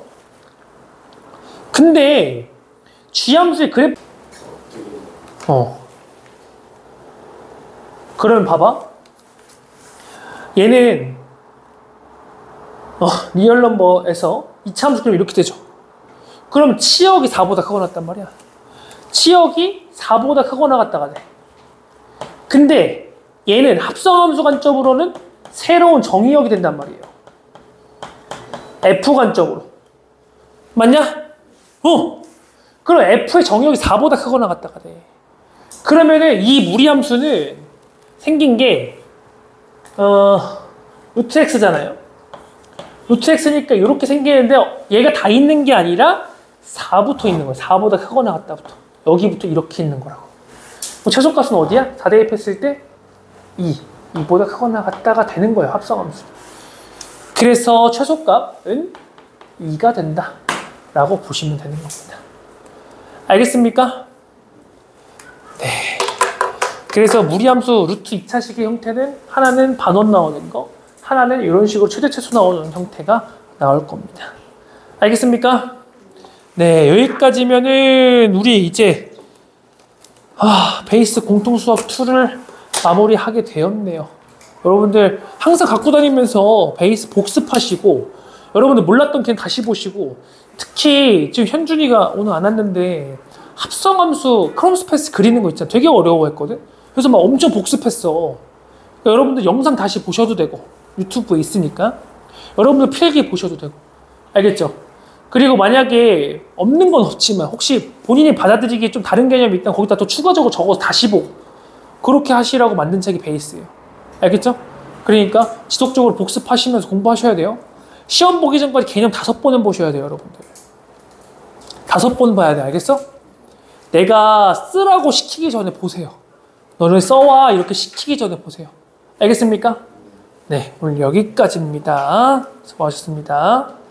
근데 g 함수의 그래프 그러면 봐봐. 얘는 리얼 넘버에서 2차 함수 그럼 이렇게 되죠. 그럼 치역이 4보다 크거나 같단 말이야. 치역이 4보다 크거나 같다가 돼. 근데 얘는 합성함수 관점으로는 새로운 정의역이 된단 말이에요. F 관점으로. 맞냐? 그럼 F의 정의역이 4보다 크거나 같다가 돼. 그러면은 이 무리함수는 생긴 게 루트 x잖아요. 루트 x니까 이렇게 생기는데 얘가 다 있는 게 아니라 4부터 있는 거야. 4보다 크거나 같다부터. 여기부터 이렇게 있는 거라고. 최소값은 어디야? 4 대입했을 때 2. 2보다 크거나 같다가 되는 거예요. 합성함수. 그래서 최소값은 2가 된다. 라고 보시면 되는 겁니다. 알겠습니까? 네. 그래서 무리함수 루트 2차식의 형태는 하나는 반원 나오는 거, 하나는 이런 식으로 최대 최소 나오는 형태가 나올 겁니다. 알겠습니까? 네, 여기까지면은 우리 이제 베이스 공통수학 2를 마무리하게 되었네요. 여러분들 항상 갖고 다니면서 베이스 복습하시고, 여러분들 몰랐던 件 다시 보시고, 특히 지금 현준이가 오늘 안 왔는데 합성함수 크롬스패스 그리는 거 있잖아. 되게 어려워했거든. 그래서 막 엄청 복습했어. 그러니까 여러분들 영상 다시 보셔도 되고, 유튜브에 있으니까 여러분들 필기 보셔도 되고. 알겠죠? 그리고 만약에 없는 건 없지만 혹시 본인이 받아들이기에 좀 다른 개념이 있다면 거기다 또 추가적으로 적어서 다시 보고 그렇게 하시라고 만든 책이 베이스예요. 알겠죠? 그러니까 지속적으로 복습하시면서 공부하셔야 돼요. 시험 보기 전까지 개념 5번은 보셔야 돼요, 여러분들. 5번 봐야 돼. 알겠어? 내가 쓰라고 시키기 전에 보세요. 너는 써와 이렇게 시키기 전에 보세요. 알겠습니까? 네, 오늘 여기까지입니다. 수고하셨습니다.